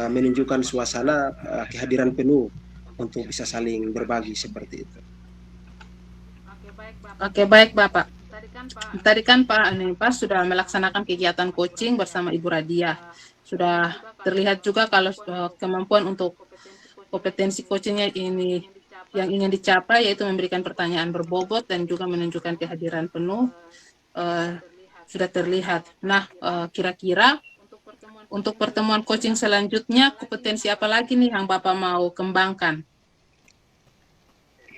Speaker 2: menunjukkan suasana kehadiran penuh untuk bisa saling berbagi seperti itu.
Speaker 3: Oke, baik Bapak. Tadi kan Pak sudah melaksanakan kegiatan coaching bersama Ibu Radia. Sudah terlihat juga kalau kemampuan untuk kompetensi coachingnya ini yang ingin dicapai, yaitu memberikan pertanyaan berbobot dan juga menunjukkan kehadiran penuh, sudah terlihat. Nah, kira-kira untuk pertemuan coaching selanjutnya, kompetensi apa lagi nih yang Bapak mau kembangkan?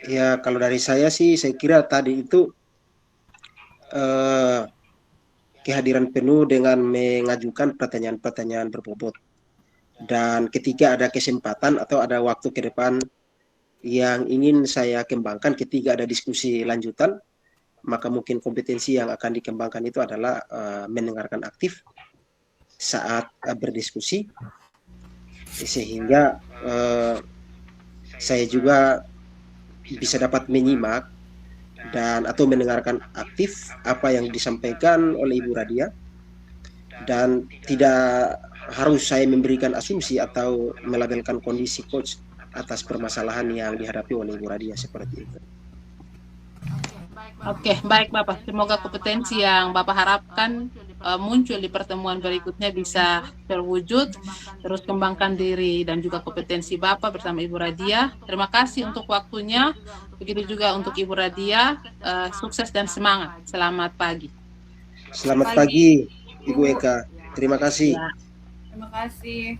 Speaker 2: Ya, kalau dari saya sih, saya kira tadi itu kehadiran penuh dengan mengajukan pertanyaan-pertanyaan berbobot. Dan ketika ada kesempatan atau ada waktu ke depan yang ingin saya kembangkan, ketika ada diskusi lanjutan, maka mungkin kompetensi yang akan dikembangkan itu adalah mendengarkan aktif saat berdiskusi, sehingga saya juga bisa dapat menyimak dan atau mendengarkan aktif apa yang disampaikan oleh Ibu Radia, dan tidak harus saya memberikan asumsi atau melabelkan kondisi coach atas permasalahan yang dihadapi oleh Ibu Radia seperti itu.
Speaker 3: Oke, baik Bapak. Semoga kompetensi yang Bapak harapkan muncul di pertemuan berikutnya bisa terwujud. Terus kembangkan diri dan juga kompetensi Bapak bersama Ibu Radia. Terima kasih untuk waktunya. Begitu juga untuk Ibu Radia. Sukses dan semangat. Selamat pagi.
Speaker 2: Selamat pagi, Ibu Eka. Terima kasih.
Speaker 3: Ya.
Speaker 1: Terima kasih.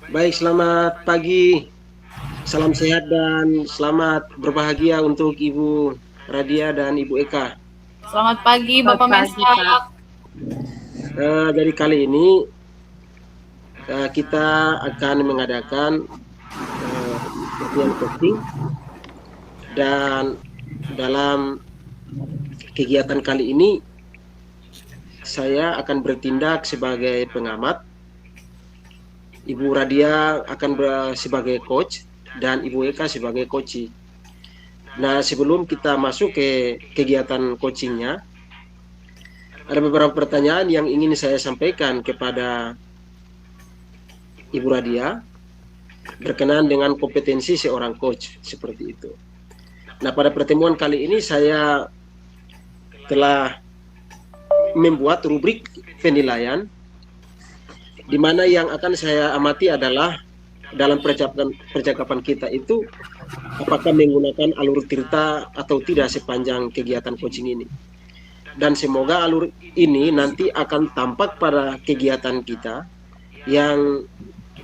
Speaker 2: Baik, selamat pagi. Salam sehat dan selamat berbahagia untuk Ibu Radia dan Ibu Eka.
Speaker 1: Selamat pagi Bapak Mesak.
Speaker 2: Jadi kali ini kita akan mengadakan latihan coaching, dan dalam kegiatan kali ini saya akan bertindak sebagai pengamat, Ibu Radia akan sebagai coach, dan Ibu Eka sebagai coach. Nah, sebelum kita masuk ke kegiatan coachingnya, ada beberapa pertanyaan yang ingin saya sampaikan kepada Ibu Radia berkenaan dengan kompetensi seorang coach seperti itu. Nah, pada pertemuan kali ini saya telah membuat rubrik penilaian di mana yang akan saya amati adalah dalam percakapan kita itu apakah menggunakan alur cerita atau tidak sepanjang kegiatan coaching ini. Dan semoga alur ini nanti akan tampak pada kegiatan kita yang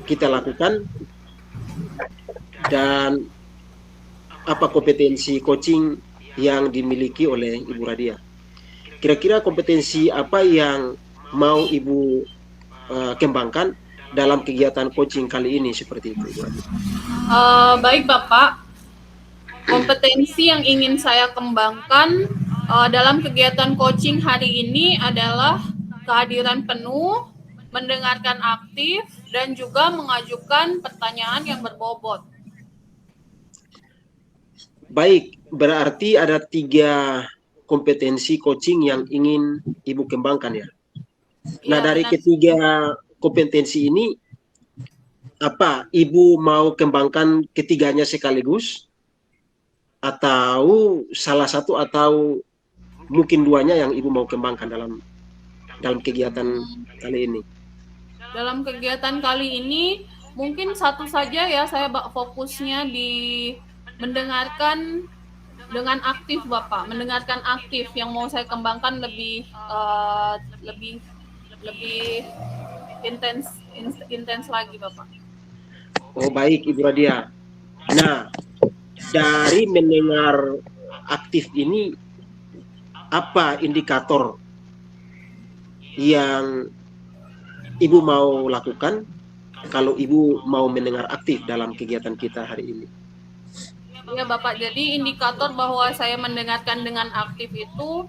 Speaker 2: kita lakukan dan apa kompetensi coaching yang dimiliki oleh Ibu Radia. Kira-kira kompetensi apa yang mau Ibu kembangkan dalam kegiatan coaching kali ini seperti itu, Ibu Radia?
Speaker 1: Baik Bapak, kompetensi yang ingin saya kembangkan dalam kegiatan coaching hari ini adalah kehadiran penuh, mendengarkan aktif, dan juga mengajukan pertanyaan yang berbobot.
Speaker 2: Baik, berarti ada 3 kompetensi coaching yang ingin Ibu kembangkan ya. Nah, dari ketiga kompetensi ini, apa Ibu mau kembangkan ketiganya sekaligus? Atau salah satu atau mungkin 2-nya yang Ibu mau kembangkan dalam kegiatan kali ini?
Speaker 1: Dalam kegiatan kali ini mungkin satu saja ya, saya fokusnya di mendengarkan dengan aktif Bapak, mendengarkan aktif yang mau saya kembangkan lebih intens lagi Bapak.
Speaker 2: Oh baik Ibu Radia. Nah, dari mendengar aktif ini apa indikator yang Ibu mau lakukan kalau Ibu mau mendengar aktif dalam kegiatan kita hari ini?
Speaker 1: Ya Bapak, jadi indikator bahwa saya mendengarkan dengan aktif itu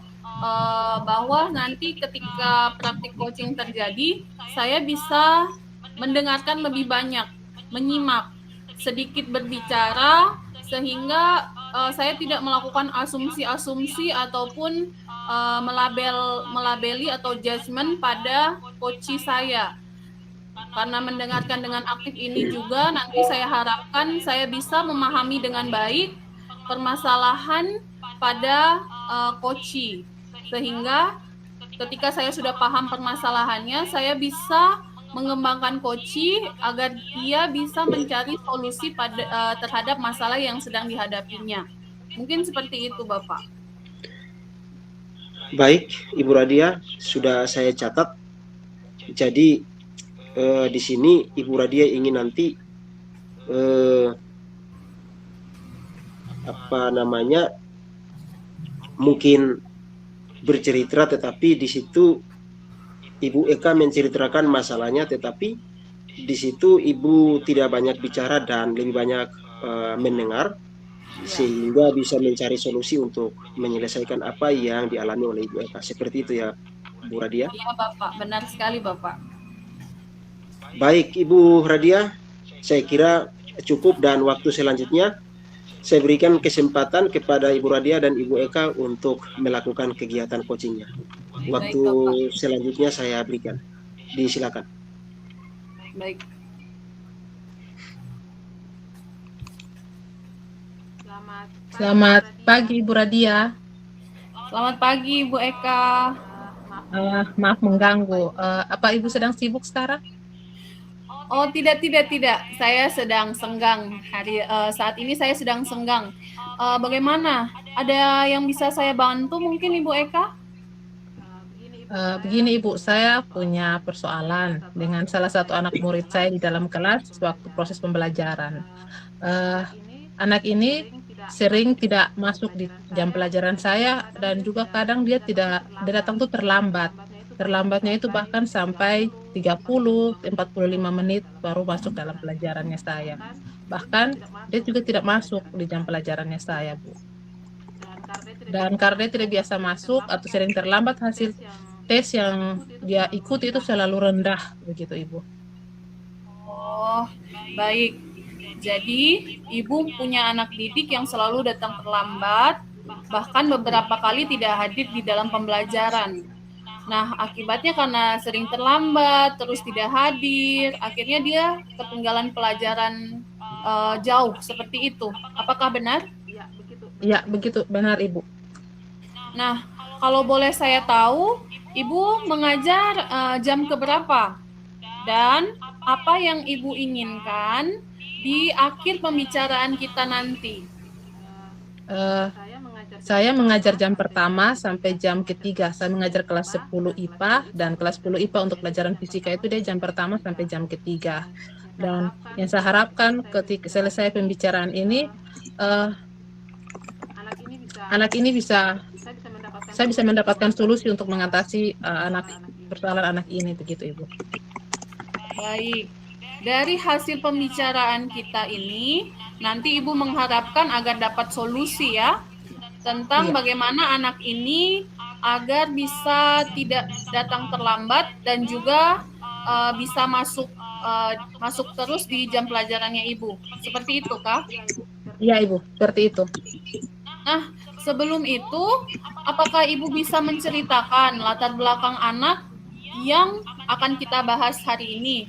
Speaker 1: bahwa nanti ketika praktik coaching terjadi, saya bisa mendengarkan lebih banyak, menyimak, sedikit berbicara, sehingga saya tidak melakukan asumsi-asumsi ataupun melabeli atau judgement pada coach saya. Karena mendengarkan dengan aktif ini juga nanti saya harapkan saya bisa memahami dengan baik permasalahan pada coach, sehingga ketika saya sudah paham permasalahannya, saya bisa mengembangkan coach agar dia bisa mencari solusi terhadap masalah yang sedang dihadapinya. Mungkin seperti itu Bapak.
Speaker 2: Baik Ibu Radia, sudah saya catat. Jadi di sini Ibu Radia ingin nanti mungkin bercerita, tetapi di situ Ibu Eka menceritakan masalahnya, tetapi di situ Ibu tidak banyak bicara dan lebih banyak mendengar, sehingga bisa mencari solusi untuk menyelesaikan apa yang dialami oleh Ibu Eka. Seperti itu ya Bu Radia?
Speaker 1: Iya Bapak, benar sekali Bapak.
Speaker 2: Baik Ibu Radia, saya kira cukup, dan waktu selanjutnya saya berikan kesempatan kepada Ibu Radia dan Ibu Eka untuk melakukan kegiatan coachingnya. Waktu selanjutnya saya berikan. Disilakan.
Speaker 1: Baik.
Speaker 3: Selamat pagi Ibu Radia.
Speaker 1: Selamat pagi Ibu Eka.
Speaker 3: Maaf mengganggu. Apa Ibu sedang sibuk sekarang?
Speaker 1: Oh tidak. Saya sedang senggang. Saat ini saya sedang senggang. Bagaimana? Ada yang bisa saya bantu mungkin Ibu Eka?
Speaker 3: Begini Ibu, saya punya persoalan dengan salah satu anak murid saya di dalam kelas waktu proses pembelajaran. Anak ini sering tidak masuk di jam pelajaran saya, dan juga kadang dia datang tuh terlambat. Terlambatnya itu bahkan sampai 30-45 menit baru masuk dalam pelajarannya saya. Bahkan dia juga tidak masuk di jam pelajarannya saya, Bu. Dan karena dia tidak biasa masuk atau sering terlambat, hasil tes yang dia ikuti itu selalu rendah, begitu Ibu.
Speaker 1: Oh, baik. Jadi, ibu punya anak didik yang selalu datang terlambat, bahkan beberapa kali tidak hadir di dalam pembelajaran. Nah, akibatnya karena sering terlambat, terus tidak hadir, akhirnya dia ketinggalan pelajaran jauh seperti itu. Apakah benar?
Speaker 3: Ya, begitu benar Ibu.
Speaker 1: Nah, kalau boleh saya tahu, Ibu mengajar jam keberapa? Dan apa yang Ibu inginkan di akhir pembicaraan kita nanti?
Speaker 3: Saya mengajar jam pertama sampai jam ketiga. Saya mengajar kelas 10 IPA, dan kelas 10 IPA untuk pelajaran fisika itu dia jam pertama sampai jam ketiga. Dan yang saya harapkan ketika selesai pembicaraan ini, anak ini saya bisa mendapatkan solusi untuk mengatasi persoalan anak ini, begitu Ibu.
Speaker 1: Baik, dari hasil pembicaraan kita ini, nanti Ibu mengharapkan agar dapat solusi ya, tentang bagaimana anak ini agar bisa tidak datang terlambat dan juga bisa masuk terus di jam pelajarannya Ibu. Seperti itu, Kak?
Speaker 3: Iya, Ibu, seperti itu.
Speaker 1: Nah, sebelum itu, apakah Ibu bisa menceritakan latar belakang anak yang akan kita bahas hari ini?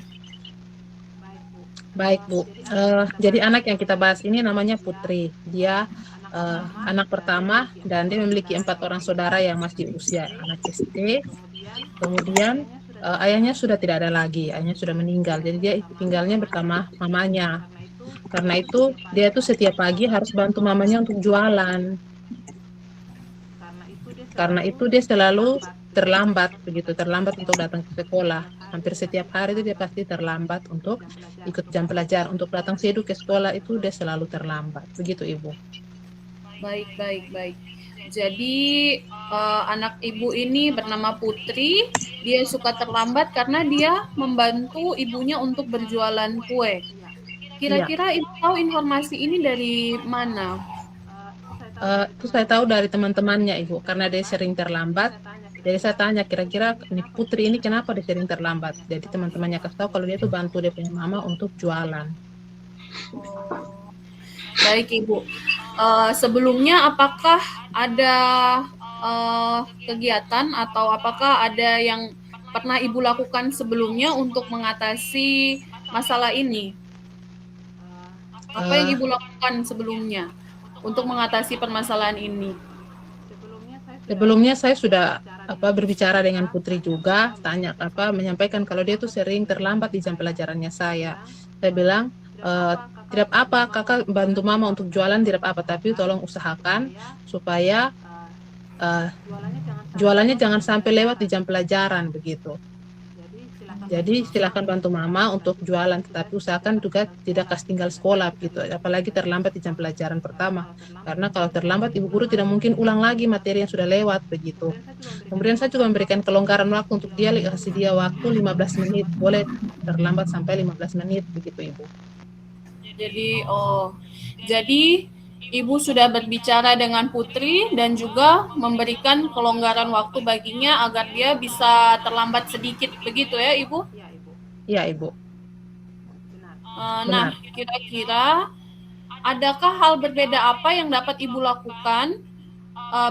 Speaker 3: Baik, Bu. Jadi anak yang kita bahas ini namanya Putri. Dia anak pertama dan dia memiliki 4 orang saudara yang masih usia anak SD. Kemudian ayahnya sudah tidak ada lagi, ayahnya sudah meninggal. Jadi dia tinggalnya bersama mamanya. Karena itu dia tuh setiap pagi harus bantu mamanya untuk jualan. Karena itu dia selalu terlambat, begitu terlambat untuk datang ke sekolah. Hampir setiap hari itu dia pasti terlambat untuk ikut jam pelajaran, untuk datang ke sekolah itu dia selalu terlambat, begitu Ibu.
Speaker 1: Baik. Jadi anak Ibu ini bernama Putri, dia suka terlambat karena dia membantu ibunya untuk berjualan kue. Kira-kira Ibu tahu informasi ini dari mana?
Speaker 3: Itu saya tahu dari teman-temannya Ibu, karena dia sering terlambat. Jadi saya tanya, kira-kira Putri ini kenapa dia sering terlambat? Jadi teman-temannya kasih tahu kalau dia tuh bantu dia punya mama untuk jualan.
Speaker 1: Baik Ibu. Sebelumnya apakah ada kegiatan atau apakah ada yang pernah Ibu lakukan sebelumnya untuk mengatasi masalah ini? Apa yang Ibu lakukan sebelumnya untuk mengatasi permasalahan ini?
Speaker 3: Sebelumnya saya sudah berbicara dengan Putri juga, menyampaikan kalau dia tuh sering terlambat di jam pelajarannya saya. Saya bilang, tidak apa, kakak bantu mama untuk jualan tidak apa, tapi tolong usahakan supaya jualannya jangan sampai lewat di jam pelajaran, begitu. Jadi silakan bantu mama untuk jualan, tetapi usahakan juga tidak kasih tinggal sekolah, gitu. Apalagi terlambat di jam pelajaran pertama, karena kalau terlambat ibu guru tidak mungkin ulang lagi materi yang sudah lewat, begitu. Kemudian saya juga memberikan kelonggaran waktu untuk dia, kasih dia waktu 15 menit, boleh terlambat sampai 15 menit, begitu Ibu.
Speaker 1: Jadi Ibu sudah berbicara dengan Putri dan juga memberikan kelonggaran waktu baginya agar dia bisa terlambat sedikit, begitu ya Ibu?
Speaker 3: Iya Ibu.
Speaker 1: Nah, kira-kira adakah hal berbeda apa yang dapat Ibu lakukan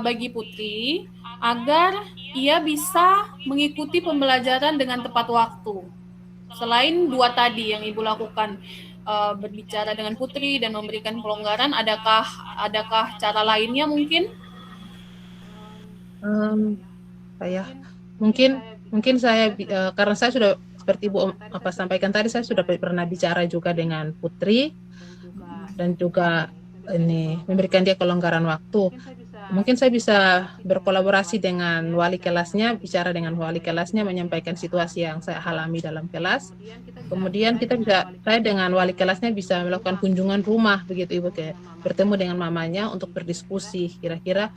Speaker 1: bagi Putri agar ia bisa mengikuti pembelajaran dengan tepat waktu? Selain 2 tadi yang Ibu lakukan, berbicara dengan Putri dan memberikan kelonggaran, adakah cara lainnya mungkin?
Speaker 3: Mungkin saya karena saya sudah seperti Ibu sampaikan tadi, saya sudah pernah bicara juga dengan Putri dan juga memberikan dia kelonggaran waktu. Mungkin saya bisa berkolaborasi dengan wali kelasnya, bicara dengan wali kelasnya, menyampaikan situasi yang saya alami dalam kelas. Kemudian saya dengan wali kelasnya bisa melakukan kunjungan rumah, begitu Ibu, bertemu dengan mamanya untuk berdiskusi. Kira-kira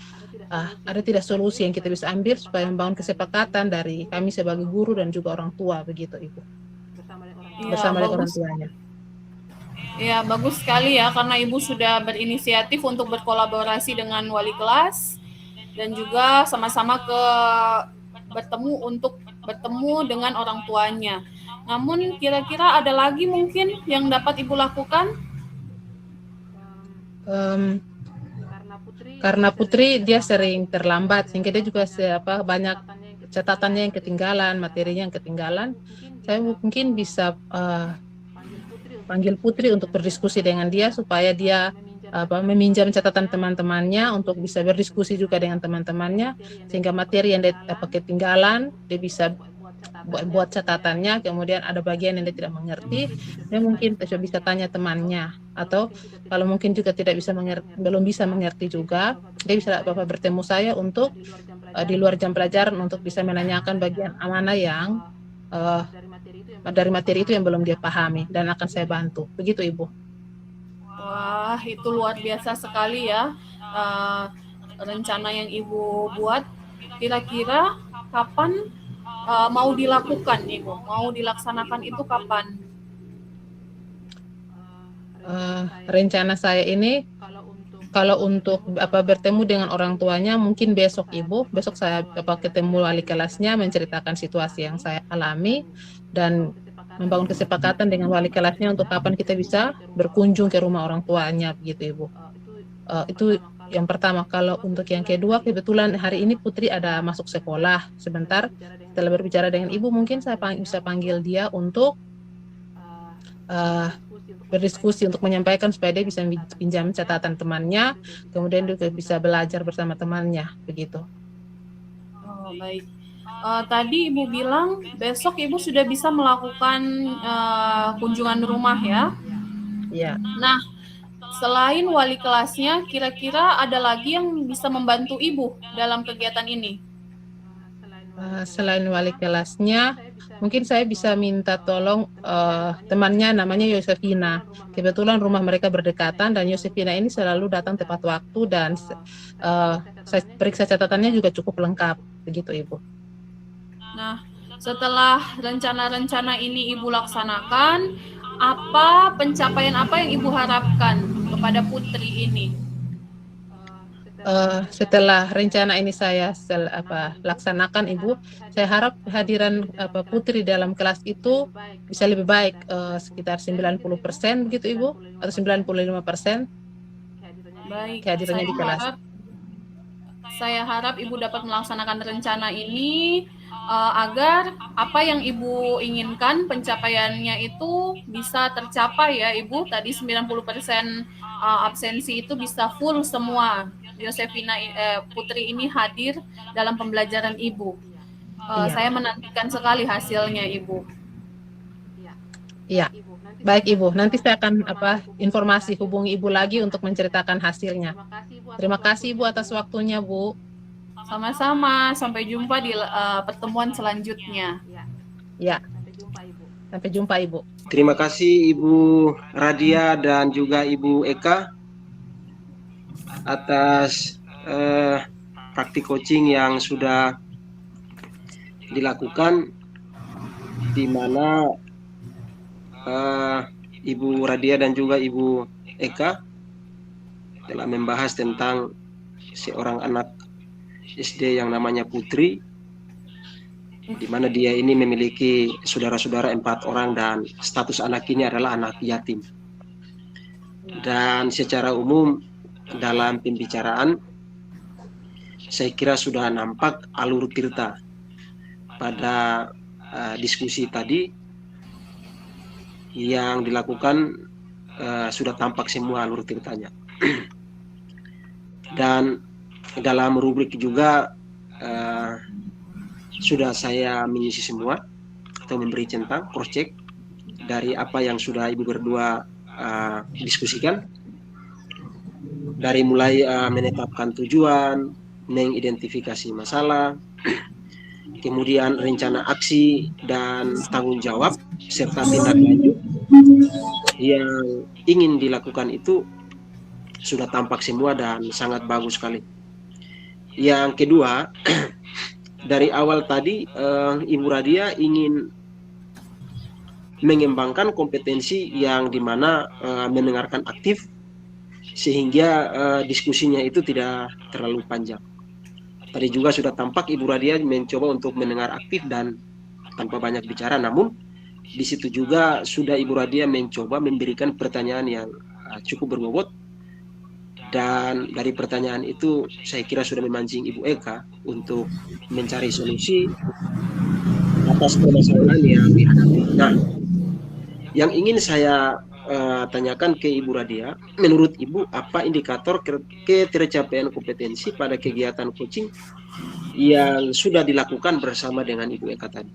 Speaker 3: ada tidak solusi yang kita bisa ambil supaya membangun kesepakatan dari kami sebagai guru dan juga orang tua, begitu Ibu, bersama dengan orang tuanya.
Speaker 1: Ya, bagus sekali ya, karena Ibu sudah berinisiatif untuk berkolaborasi dengan wali kelas dan juga sama-sama bertemu dengan orang tuanya. Namun kira-kira ada lagi mungkin yang dapat Ibu lakukan?
Speaker 3: Em, karena Putri dia sering terlambat sehingga dia juga banyak catatannya yang ketinggalan, materinya yang ketinggalan. Saya mungkin bisa panggil Putri untuk berdiskusi dengan dia supaya dia meminjam catatan teman-temannya untuk bisa berdiskusi juga dengan teman-temannya, sehingga materi yang dia ketinggalan dia bisa buat catatannya. Kemudian ada bagian yang dia tidak mengerti, dia mungkin bisa tanya temannya, atau kalau mungkin juga belum bisa mengerti juga, dia bisa bertemu saya untuk di luar jam pelajaran untuk bisa menanyakan bagian mana yang dari materi itu yang belum dia pahami, dan akan saya bantu. Begitu, Ibu.
Speaker 1: Wah, itu luar biasa sekali ya rencana yang Ibu buat. Kira-kira kapan mau dilakukan, Ibu? Mau dilaksanakan itu kapan?
Speaker 3: Rencana saya ini kalau untuk bertemu dengan orang tuanya mungkin besok, Ibu. Besok saya ketemu wali kelasnya, menceritakan situasi yang saya alami dan membangun kesepakatan dengan wali kelasnya untuk kapan kita bisa berkunjung ke rumah orang tuanya, begitu, Ibu. Itu yang pertama. Kalau untuk yang kedua, kebetulan hari ini Putri ada masuk sekolah sebentar. Setelah berbicara dengan Ibu, mungkin saya bisa panggil dia untuk berdiskusi untuk menyampaikan supaya dia bisa pinjam catatan temannya, kemudian juga bisa belajar bersama temannya, begitu.
Speaker 1: Oh, baik. Tadi Ibu bilang besok Ibu sudah bisa melakukan kunjungan rumah ya?
Speaker 3: Iya.
Speaker 1: Nah, selain wali kelasnya, kira-kira ada lagi yang bisa membantu Ibu dalam kegiatan ini?
Speaker 3: Selain wali kelasnya, mungkin saya bisa minta tolong temannya, namanya Yosefina. Kebetulan rumah mereka berdekatan dan Yosefina ini selalu datang tepat waktu dan saya periksa catatannya juga cukup lengkap, begitu, Ibu.
Speaker 1: Nah, setelah rencana-rencana ini Ibu laksanakan, apa pencapaian apa yang Ibu harapkan kepada Putri ini?
Speaker 3: Setelah rencana ini saya laksanakan, Ibu, saya harap kehadiran Putri dalam kelas itu bisa lebih baik, sekitar 90% begitu, Ibu, atau 95%
Speaker 1: Baik,
Speaker 3: kehadirannya di kelas.
Speaker 1: Saya harap Ibu dapat melaksanakan rencana ini agar apa yang Ibu inginkan pencapaiannya itu bisa tercapai ya, Ibu. Tadi 90% absensi itu bisa full semua. Yosefina Putri ini hadir dalam pembelajaran Ibu.
Speaker 3: Iya.
Speaker 1: Saya menantikan sekali hasilnya, Ibu.
Speaker 3: Iya. Baik, Ibu. Nanti saya akan informasi, hubungi Ibu lagi untuk menceritakan hasilnya. Terima kasih, Ibu, atas waktunya, Bu.
Speaker 1: Sama-sama. Sampai jumpa di pertemuan selanjutnya.
Speaker 3: Ya. Sampai jumpa, Ibu.
Speaker 2: Terima kasih Ibu Radia dan juga Ibu Eka atas praktik coaching yang sudah dilakukan, di mana Ibu Radia dan juga Ibu Eka telah membahas tentang seorang anak SD yang namanya Putri, di mana dia ini memiliki saudara-saudara 4 orang dan status anak ini adalah anak yatim. Dan secara umum dalam pembicaraan saya kira sudah nampak alur tirta pada diskusi tadi yang dilakukan, sudah tampak semua alur tirtanya. Dan dalam rubrik juga sudah saya mengisi semua atau memberi centang cross check dari apa yang sudah Ibu berdua diskusikan, dari mulai menetapkan tujuan, mengidentifikasi masalah, kemudian rencana aksi dan tanggung jawab serta tindak lanjut yang ingin dilakukan itu sudah tampak semua dan sangat bagus sekali. Yang kedua, dari awal tadi Ibu Radia ingin mengembangkan kompetensi yang dimana mendengarkan aktif sehingga diskusinya itu tidak terlalu panjang. Tadi juga sudah tampak Ibu Radia mencoba untuk mendengar aktif dan tanpa banyak bicara, namun di situ juga sudah Ibu Radia mencoba memberikan pertanyaan yang cukup berbobot Dan dari pertanyaan itu saya kira sudah memancing Ibu Eka untuk mencari solusi atas permasalahan yang dihadapi. Nah, yang ingin saya tanyakan ke Ibu Radia, menurut Ibu apa indikator ketercapaian kompetensi pada kegiatan coaching yang sudah dilakukan bersama dengan Ibu Eka tadi?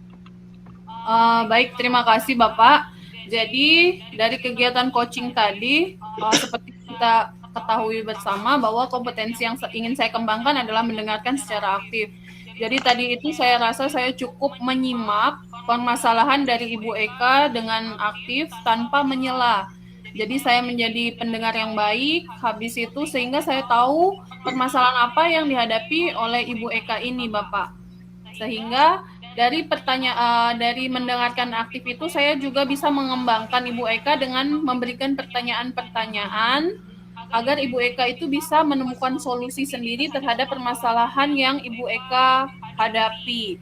Speaker 1: Baik, terima kasih Bapak. Jadi dari kegiatan coaching tadi, seperti kita ketahui bersama bahwa kompetensi yang ingin saya kembangkan adalah mendengarkan secara aktif. Jadi tadi itu saya rasa saya cukup menyimak permasalahan dari Ibu Eka dengan aktif tanpa menyela. Jadi saya menjadi pendengar yang baik, habis itu sehingga saya tahu permasalahan apa yang dihadapi oleh Ibu Eka ini, Bapak. Sehingga dari dari mendengarkan aktif itu saya juga bisa mengembangkan Ibu Eka dengan memberikan pertanyaan-pertanyaan agar Ibu Eka itu bisa menemukan solusi sendiri terhadap permasalahan yang Ibu Eka hadapi.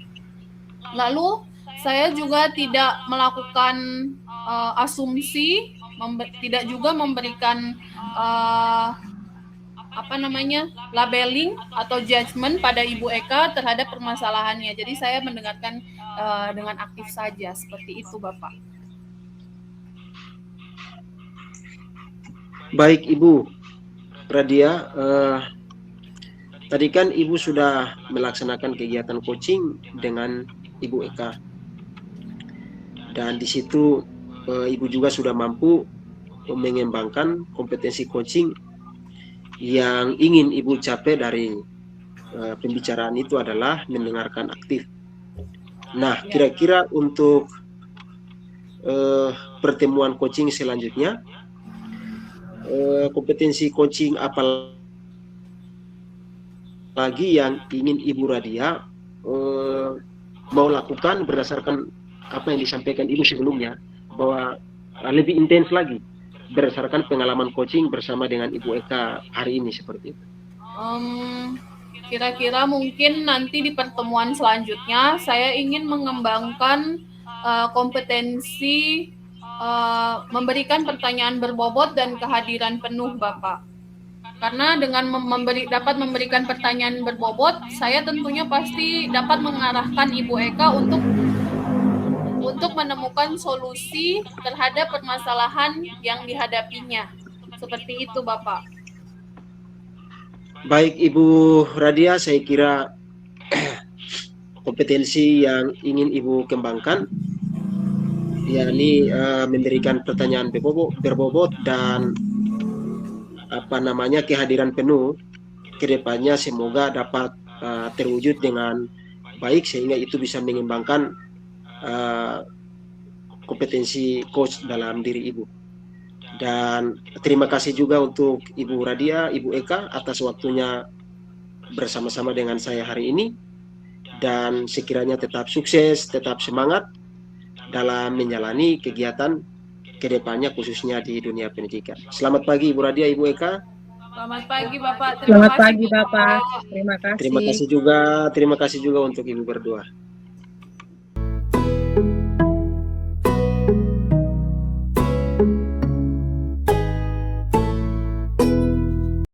Speaker 1: Lalu saya juga tidak melakukan asumsi, tidak juga memberikan labeling atau judgement pada Ibu Eka terhadap permasalahannya. Jadi saya mendengarkan dengan aktif saja, seperti itu Bapak.
Speaker 2: Baik Ibu Radia, tadi kan Ibu sudah melaksanakan kegiatan coaching dengan Ibu Eka, dan di situ Ibu juga sudah mampu mengembangkan kompetensi coaching yang ingin Ibu capai dari pembicaraan itu adalah mendengarkan aktif. Nah, kira-kira untuk pertemuan coaching selanjutnya, kompetensi coaching apa lagi yang ingin Ibu Radia mau lakukan berdasarkan apa yang disampaikan Ibu sebelumnya, bahwa lebih intens lagi berdasarkan pengalaman coaching bersama dengan Ibu Eka hari ini, seperti itu?
Speaker 1: Kira-kira mungkin nanti di pertemuan selanjutnya saya ingin mengembangkan kompetensi memberikan pertanyaan berbobot dan kehadiran penuh, Bapak. Karena dengan dapat memberikan pertanyaan berbobot, saya tentunya pasti dapat mengarahkan Ibu Eka untuk menemukan solusi terhadap permasalahan yang dihadapinya. Seperti itu, Bapak.
Speaker 2: Baik Ibu Radia, saya kira kompetensi yang ingin Ibu kembangkan yakni memberikan pertanyaan berbobot dan kehadiran penuh ke depannya semoga dapat terwujud dengan baik, sehingga itu bisa mengembangkan kompetensi coach dalam diri Ibu. Dan terima kasih juga untuk Ibu Radia, Ibu Eka atas waktunya bersama-sama dengan saya hari ini, dan sekiranya tetap sukses, tetap semangat dalam menjalani kegiatan kedepannya khususnya di dunia pendidikan. Selamat pagi Ibu Radia, Ibu Eka.
Speaker 1: Selamat pagi Bapak.
Speaker 3: Selamat pagi Bapak. Terima kasih.
Speaker 2: Terima kasih juga untuk Ibu berdua.